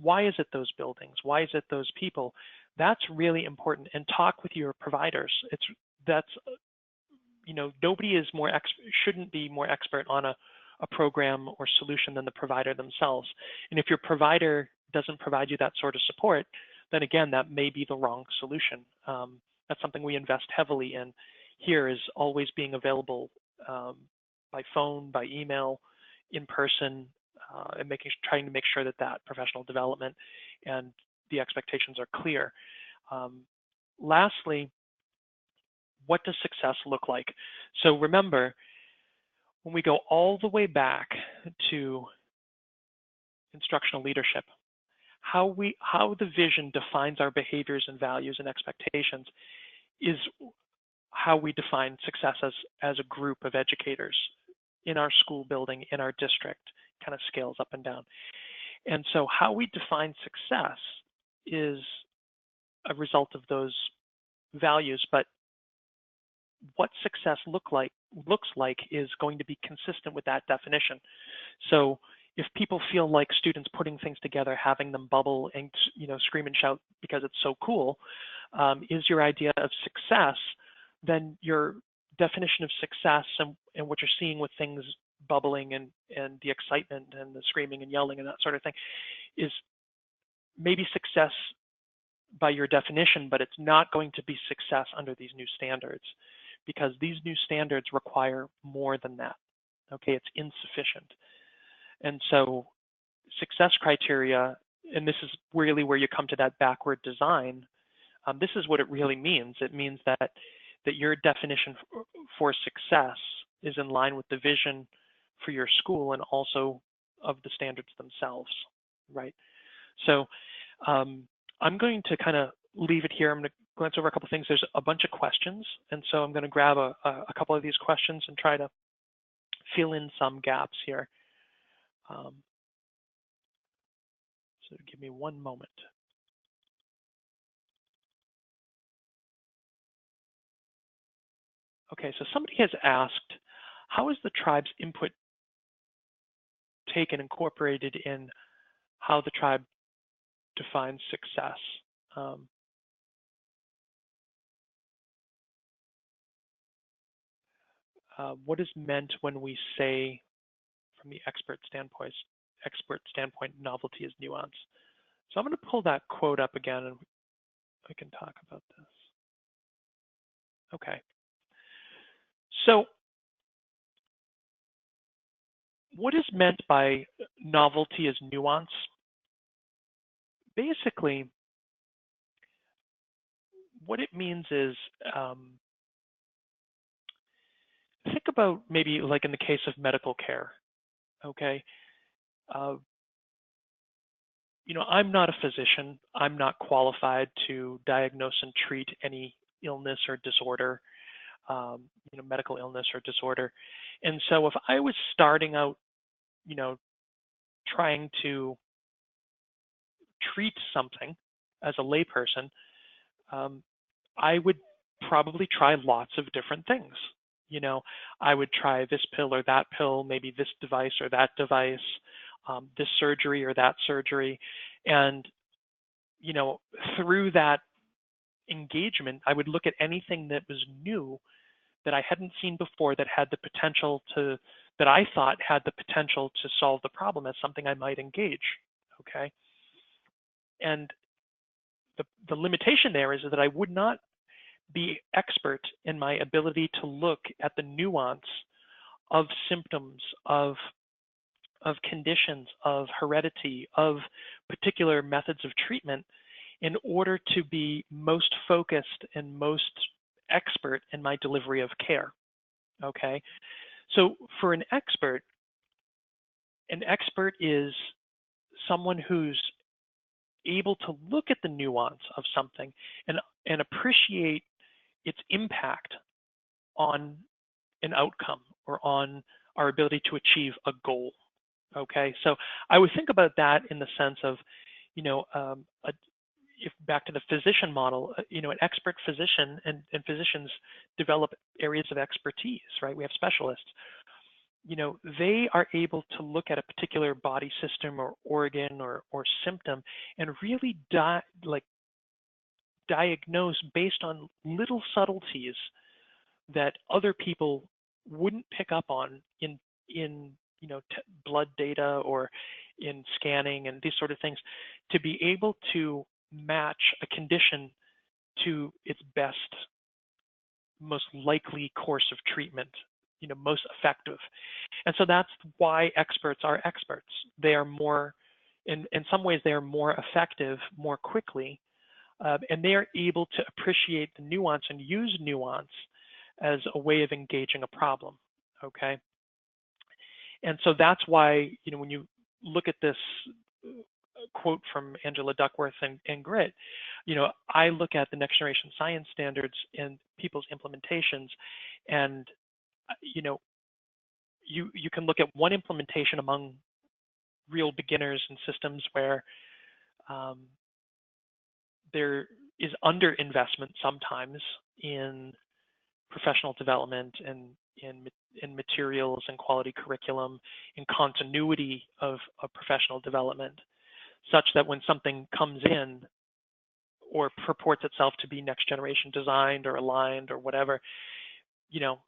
Why is it those buildings? Why is it those people? That's really important. And talk with your providers. Nobody is shouldn't be more expert on a program or solution than the provider themselves. And if your provider doesn't provide you that sort of support, then again, that may be the wrong solution. That's something we invest heavily in here, is always being available by phone, by email, in person, and trying to make sure that professional development and the expectations are clear. Lastly, what does success look like? So remember, when we go all the way back to instructional leadership, how the vision defines our behaviors and values and expectations is how we define success as a group of educators in our school building, in our district, kind of scales up and down. And so how we define success is a result of those values, but what success looks like is going to be consistent with that definition. So if people feel like students putting things together, having them bubble and scream and shout because it's so cool, is your idea of success, then your definition of success and what you're seeing with things bubbling and the excitement and the screaming and yelling and that sort of thing is maybe success by your definition, but it's not going to be success under these new standards because these new standards require more than that. Okay, it's insufficient. And so success criteria, and this is really where you come to that backward design, this is what it really means. It means that your definition for success is in line with the vision for your school and also of the standards themselves, right? So I'm going to kind of leave it here. I'm going to glance over a couple of things. There's a bunch of questions, and so I'm going to grab a couple of these questions and try to fill in some gaps here. So give me one moment. Okay, so somebody has asked, how is the tribe's input taken, incorporated in how the tribe defines success? What is meant when we say, from the expert standpoint, novelty is nuance? So I'm going to pull that quote up again, and we can talk about this. Okay. So what is meant by novelty is nuance? Basically, what it means is, think about maybe like in the case of medical care, okay? I'm not a physician. I'm not qualified to diagnose and treat any illness or disorder, medical illness or disorder. And so if I was starting out, trying to treat something as a layperson, I would probably try lots of different things. I would try this pill or that pill, maybe this device or that device, this surgery or that surgery. And, through that engagement, I would look at anything that was new that I hadn't seen before that had the potential that I thought had the potential to solve the problem as something I might engage, okay? And the limitation there is that I would not be expert in my ability to look at the nuance of symptoms, of conditions, of heredity, of particular methods of treatment in order to be most focused and most expert in my delivery of care, okay? So for an expert is someone who's able to look at the nuance of something and appreciate its impact on an outcome or on our ability to achieve a goal, okay? So I would think about that in the sense of, if back to the physician model, an expert physician and physicians develop areas of expertise, right? We have specialists. They are able to look at a particular body system or organ or symptom and really diagnose based on little subtleties that other people wouldn't pick up on in blood data or in scanning and these sort of things, to be able to match a condition to its best, most likely course of treatment, most effective. And so that's why experts are experts. They are more, in some ways, they are more effective more quickly, and they are able to appreciate the nuance and use nuance as a way of engaging a problem, okay? And so that's why, when you look at this quote from Angela Duckworth and Grit, I look at the next generation science standards and people's implementations, and you can look at one implementation among real beginners and systems where is under investment sometimes in professional development and in materials and quality curriculum, in continuity of professional development, such that when something comes in or purports itself to be next generation designed or aligned or whatever, you know,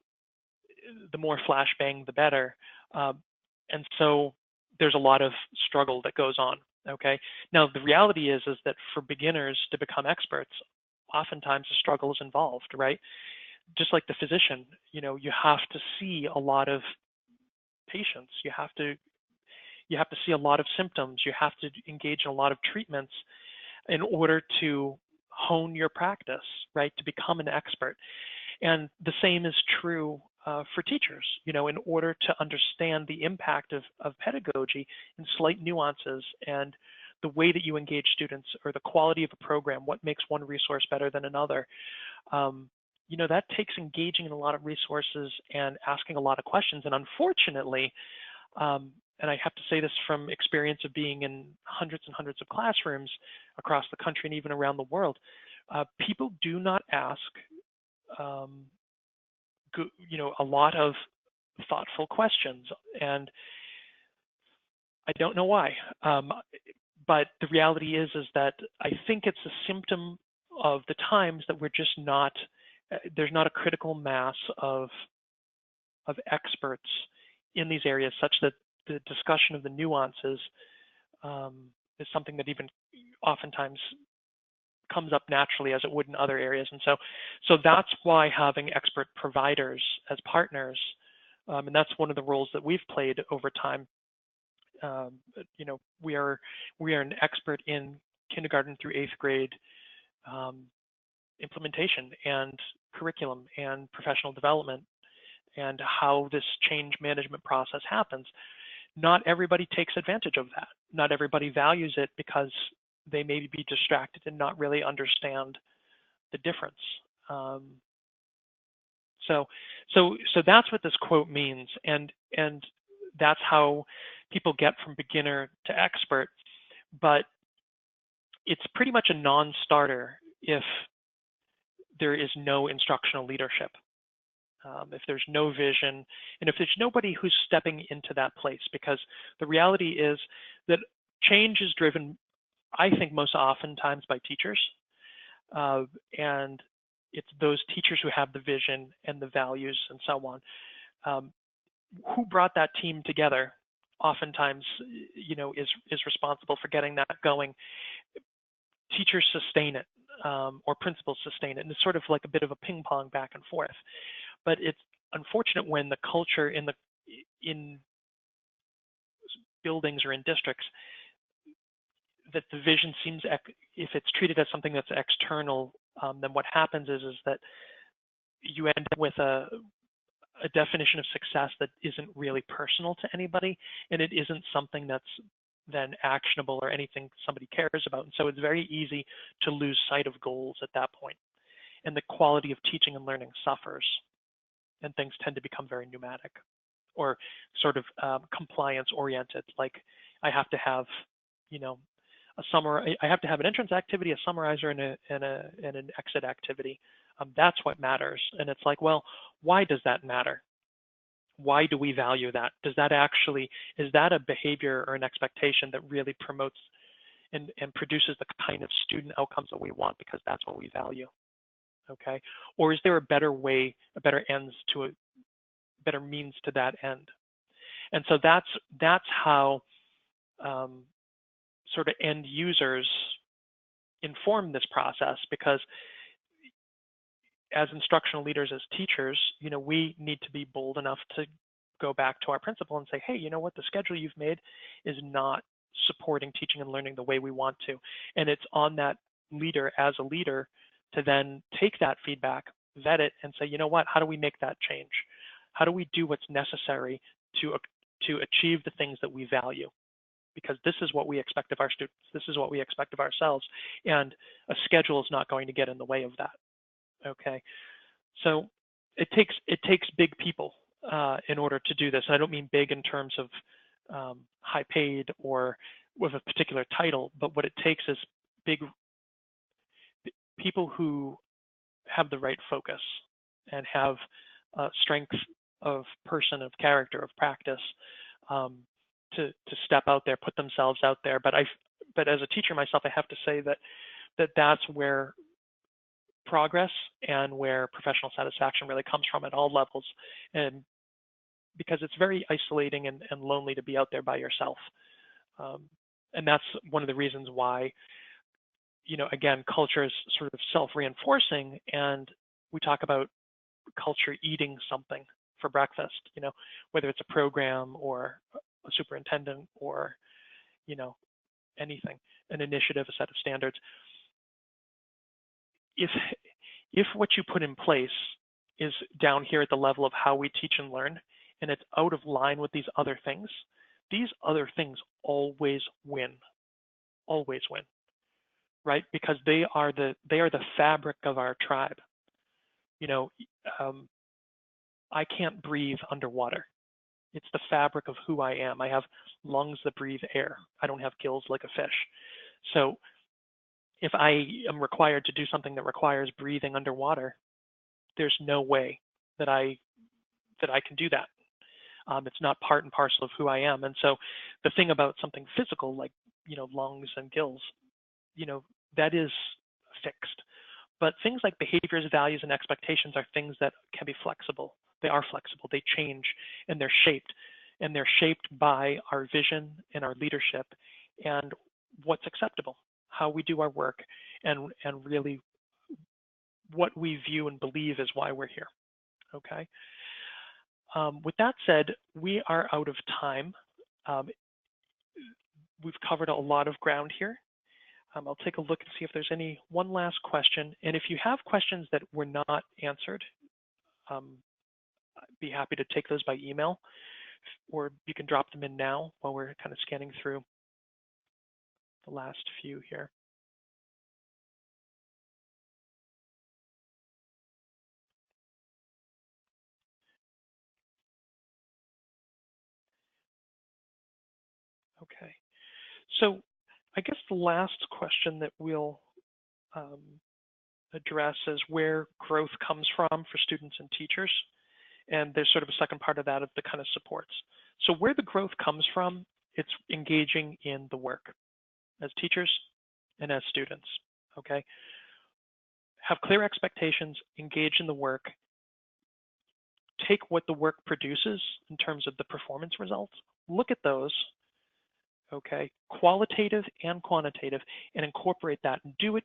the more flashbang, the better. And so there's a lot of struggle that goes on. Okay. Now the reality is that for beginners to become experts, oftentimes the struggle is involved, right? Just like the physician, you know, you have to see a lot of patients. You have to see a lot of symptoms. You have to engage in a lot of treatments in order to hone your practice, right? To become an expert. And the same is true for teachers. You know, in order to understand the impact of pedagogy in slight nuances and the way that you engage students or the quality of a program, what makes one resource better than another, you know, that takes engaging in a lot of resources and asking a lot of questions. And unfortunately, and I have to say this from experience of being in hundreds and hundreds of classrooms across the country and even around the world, people do not ask, you know, a lot of thoughtful questions. And I don't know why. But the reality is that I think it's a symptom of the times that we're just not, there's not a critical mass of experts in these areas such that the discussion of the nuances is something that even oftentimes comes up naturally as it would in other areas. And so that's why having expert providers as partners, and that's one of the roles that we've played over time. You know, we are an expert in kindergarten through 8th grade implementation and curriculum and professional development and how this change management process happens. Not everybody takes advantage of that. Not everybody values it because they may be distracted and not really understand the difference. So that's what this quote means, and that's how people get from beginner to expert. But it's pretty much a non-starter if there is no instructional leadership. If there's no vision, and if there's nobody who's stepping into that place, because the reality is that change is driven, I think, most oftentimes by teachers, and it's those teachers who have the vision and the values and so on. Who brought that team together oftentimes, you know, is responsible for getting that going. Teachers sustain it, or principals sustain it, and it's sort of like a bit of a ping pong back and forth. But it's unfortunate when the culture in buildings or in districts, that the vision seems, if it's treated as something that's external, then what happens is that you end up with a definition of success that isn't really personal to anybody, and it isn't something that's then actionable or anything somebody cares about. And so it's very easy to lose sight of goals at that point, and the quality of teaching and learning suffers, and things tend to become very pneumatic or sort of compliance oriented. Like I have to have, you know, I have to have an entrance activity, a summarizer, and an exit activity. That's what matters. And it's like, well, why does that matter? Why do we value that? Is that a behavior or an expectation that really promotes and produces the kind of student outcomes that we want because that's what we value? Okay. Or is there a better way, a better means to that end? And so that's how sort of end users inform this process, because as instructional leaders, as teachers, you know, we need to be bold enough to go back to our principal and say, hey, you know what, the schedule you've made is not supporting teaching and learning the way we want to. And it's on that leader as a leader to then take that feedback, vet it, and say, you know what, how do we make that change? How do we do what's necessary to achieve the things that we value? Because this is what we expect of our students. This is what we expect of ourselves. And a schedule is not going to get in the way of that. Okay. So it takes big people in order to do this. And I don't mean big in terms of high paid or with a particular title, but what it takes is people who have the right focus and have strength of person, of character, of practice, to step out there, put themselves out there. But as a teacher myself, I have to say that's where progress and where professional satisfaction really comes from at all levels, and because it's very isolating and lonely to be out there by yourself. And that's one of the reasons why, again, culture is sort of self-reinforcing, and we talk about culture eating something for breakfast, whether it's a program or a superintendent or, anything, an initiative, a set of standards. If what you put in place is down here at the level of how we teach and learn, and it's out of line with these other things always win, right? Because they are the fabric of our tribe. I can't breathe underwater. It's the fabric of who I am. I have lungs that breathe air. I don't have gills like a fish. So if I am required to do something that requires breathing underwater, there's no way that I can do that. It's not part and parcel of who I am. And so the thing about something physical like, lungs and gills, that is fixed. But things like behaviors, values, and expectations are things that can be flexible. They are flexible, they change, and they're shaped. And they're shaped by our vision and our leadership and what's acceptable, how we do our work, and really what we view and believe is why we're here, okay? With that said, we are out of time. We've covered a lot of ground here. I'll take a look and see if there's one last question. And if you have questions that were not answered, I'd be happy to take those by email, or you can drop them in now while we're kind of scanning through the last few here. Okay, so I guess the last question that we'll address is where growth comes from for students and teachers. And there's sort of a second part of that of the kind of supports. So where the growth comes from, it's engaging in the work as teachers and as students, okay? Have clear expectations, engage in the work, take what the work produces in terms of the performance results, look at those, okay, qualitative and quantitative, and incorporate that and do it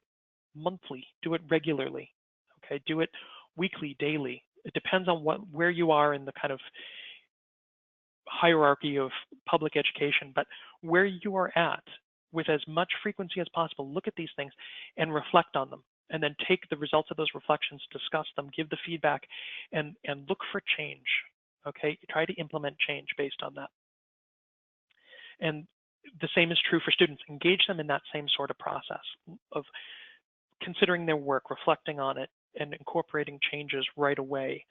monthly, do it regularly, okay, do it weekly, daily. It depends on where you are in the kind of hierarchy of public education, but where you are at, with as much frequency as possible, look at these things and reflect on them, and then take the results of those reflections, discuss them, give the feedback, and look for change, okay? Try to implement change based on that. And the same is true for students. Engage them in that same sort of process of considering their work, reflecting on it, and incorporating changes right away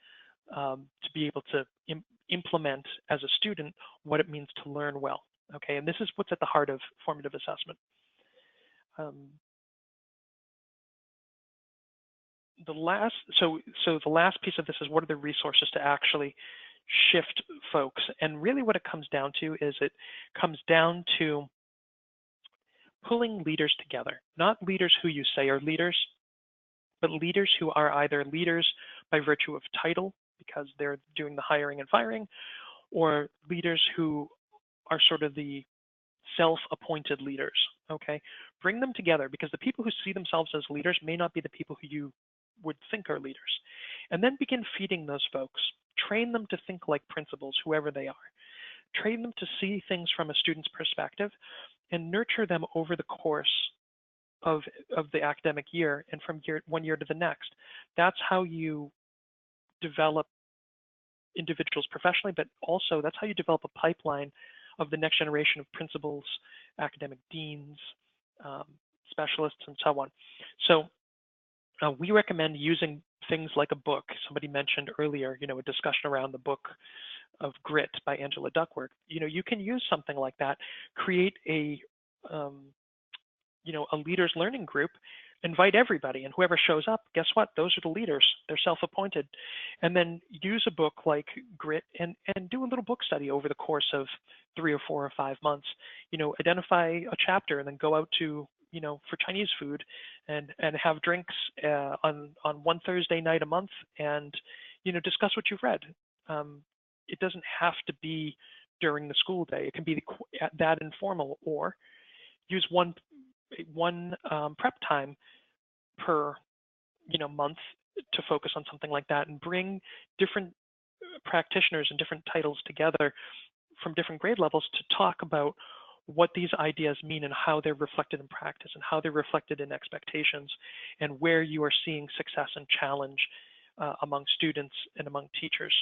to be able to implement as a student what it means to learn well. Okay, and this is what's at the heart of formative assessment. The last piece of this is what are the resources to actually shift folks, and really what it comes down to is it comes down to pulling leaders together, not leaders who you say are leaders, but leaders who are either leaders by virtue of title because they're doing the hiring and firing, or leaders who are sort of the self-appointed leaders, okay? Bring them together, because the people who see themselves as leaders may not be the people who you would think are leaders. And then begin feeding those folks. Train them to think like principals, whoever they are. Train them to see things from a student's perspective and nurture them over the course of the academic year and from one year to the next. That's how you develop individuals professionally, but also that's how you develop a pipeline of the next generation of principals, academic deans, specialists, and so on. So we recommend using things like a book. Somebody mentioned earlier, a discussion around the book of Grit by Angela Duckworth. You can use something like that, create a leaders learning group, invite everybody, and whoever shows up, guess what? Those are the leaders. They're self-appointed. And then use a book like Grit and do a little book study over the course of 3 or 4 or 5 months. Identify a chapter and then go out to, for Chinese food and have drinks on one Thursday night a month and, discuss what you've read. It doesn't have to be during the school day. It can be that informal, or use one prep time per month to focus on something like that, and bring different practitioners and different titles together from different grade levels to talk about what these ideas mean and how they're reflected in practice and how they're reflected in expectations, and where you are seeing success and challenge among students and among teachers.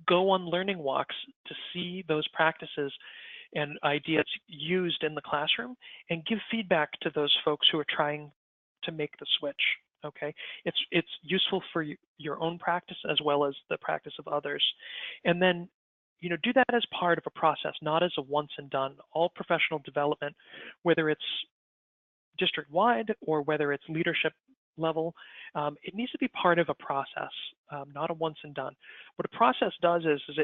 Go on learning walks to see those practices and ideas used in the classroom, and give feedback to those folks who are trying to make the switch. Okay, it's useful for your own practice as well as the practice of others. And then, do that as part of a process, not as a once and done. All professional development, whether it's district-wide or whether it's leadership level, it needs to be part of a process, not a once and done. What a process does is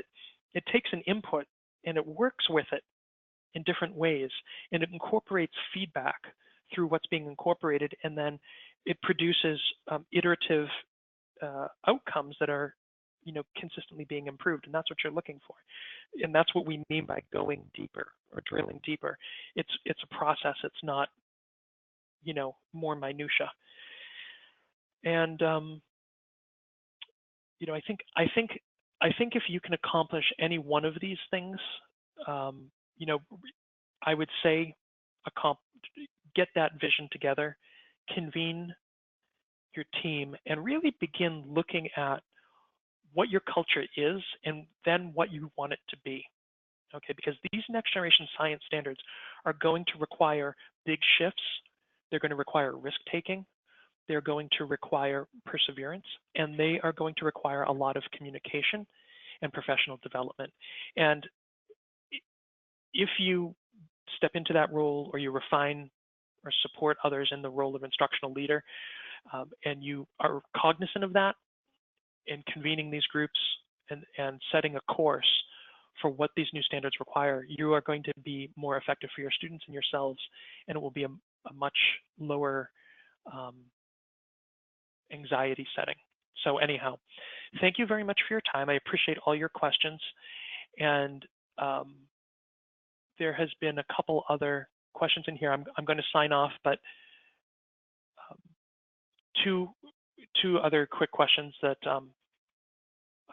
it takes an input and it works with it in different ways, and it incorporates feedback through what's being incorporated, and then it produces iterative outcomes that are consistently being improved, and that's what you're looking for. And that's what we mean by going deeper or drilling deeper. It's a process. It's not more minutia. And I think if you can accomplish any one of these things, I would say get that vision together, convene your team, and really begin looking at what your culture is and then what you want it to be. Okay, because these next generation science standards are going to require big shifts. They're going to require risk taking. They're going to require perseverance, and they are going to require a lot of communication and professional development. And if you step into that role, or you refine or support others in the role of instructional leader, and you are cognizant of that, and convening these groups and setting a course for what these new standards require, you are going to be more effective for your students and yourselves, and it will be a much lower anxiety setting. So anyhow, thank you very much for your time. I appreciate all your questions. And there has been a couple other questions in here. I'm going to sign off, but two other quick questions that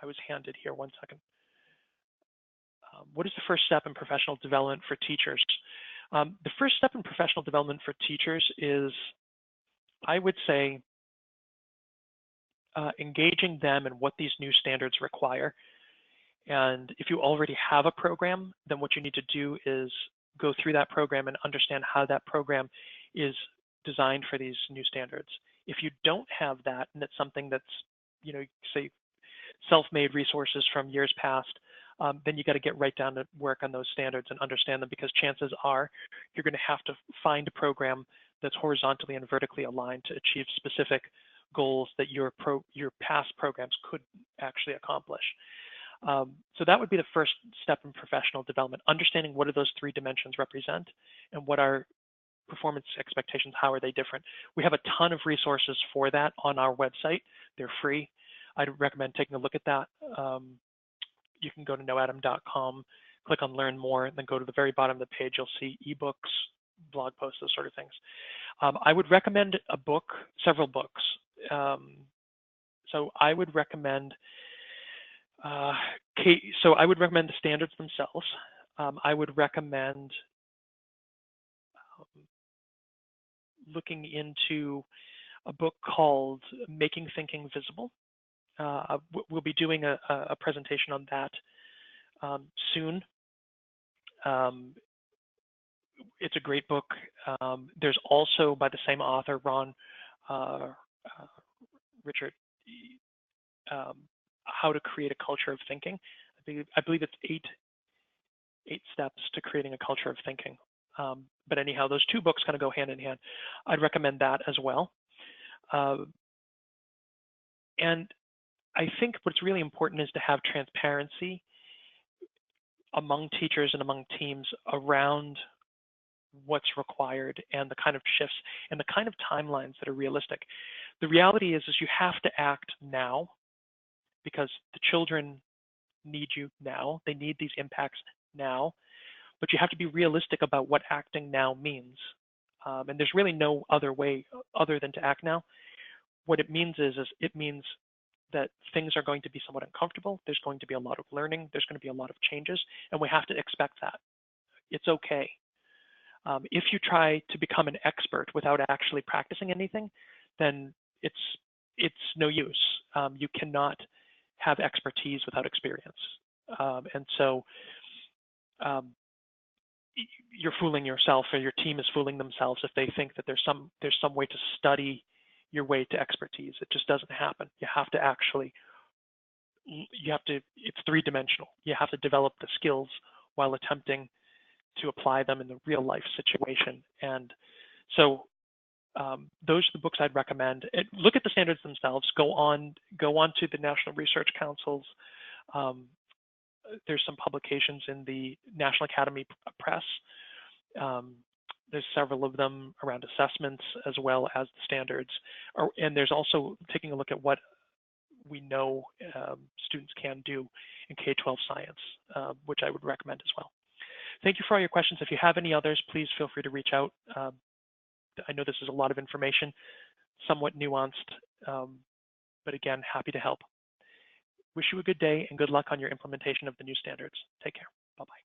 I was handed here. One second. What is the first step in professional development for teachers? The first step in professional development for teachers is, I would say, engaging them in what these new standards require. And if you already have a program, then what you need to do is go through that program and understand how that program is designed for these new standards. If you don't have that, and it's something that's, say, self-made resources from years past, then you got to get right down to work on those standards and understand them, because chances are you're going to have to find a program that's horizontally and vertically aligned to achieve specific goals that your past programs could actually accomplish. So that would be the first step in professional development, understanding what do those three dimensions represent and what are performance expectations, how are they different. We have a ton of resources for that on our website. They're free. I'd recommend taking a look at that. You can go to KnowAtom.com, click on Learn More, and then go to the very bottom of the page. You'll see ebooks, blog posts, those sort of things. I would recommend a book, several books. So I would recommend the standards themselves. I would recommend looking into a book called Making Thinking Visible. We'll be doing a presentation on that soon. It's a great book. There's also, by the same author, Richard, How to Create a Culture of Thinking. I believe it's eight steps to creating a culture of thinking. But anyhow, those two books kind of go hand in hand. I'd recommend that as well. And I think what's really important is to have transparency among teachers and among teams around what's required and the kind of shifts and the kind of timelines that are realistic. The reality is you have to act now because the children need you now. They need these impacts now, but you have to be realistic about what acting now means. And there's really no other way other than to act now. What it means is it means that things are going to be somewhat uncomfortable. There's going to be a lot of learning. There's going to be a lot of changes, and we have to expect that. It's okay. If you try to become an expert without actually practicing anything, then it's no use. You cannot have expertise without experience. And so you're fooling yourself, or your team is fooling themselves if they think that there's some way to study your way to expertise. It just doesn't happen. You have to actually, it's three-dimensional. You have to develop the skills while attempting to apply them in the real life situation. And so those are the books I'd recommend. Look at the standards themselves. Go on to the National Research Councils. There's some publications in the National Academy Press. There's several of them around assessments as well as the standards. And there's also taking a look at what we know students can do in K-12 science, which I would recommend as well. Thank you for all your questions. If you have any others, please feel free to reach out. I know this is a lot of information, somewhat nuanced, but again, happy to help. Wish you a good day and good luck on your implementation of the new standards. Take care. Bye-bye.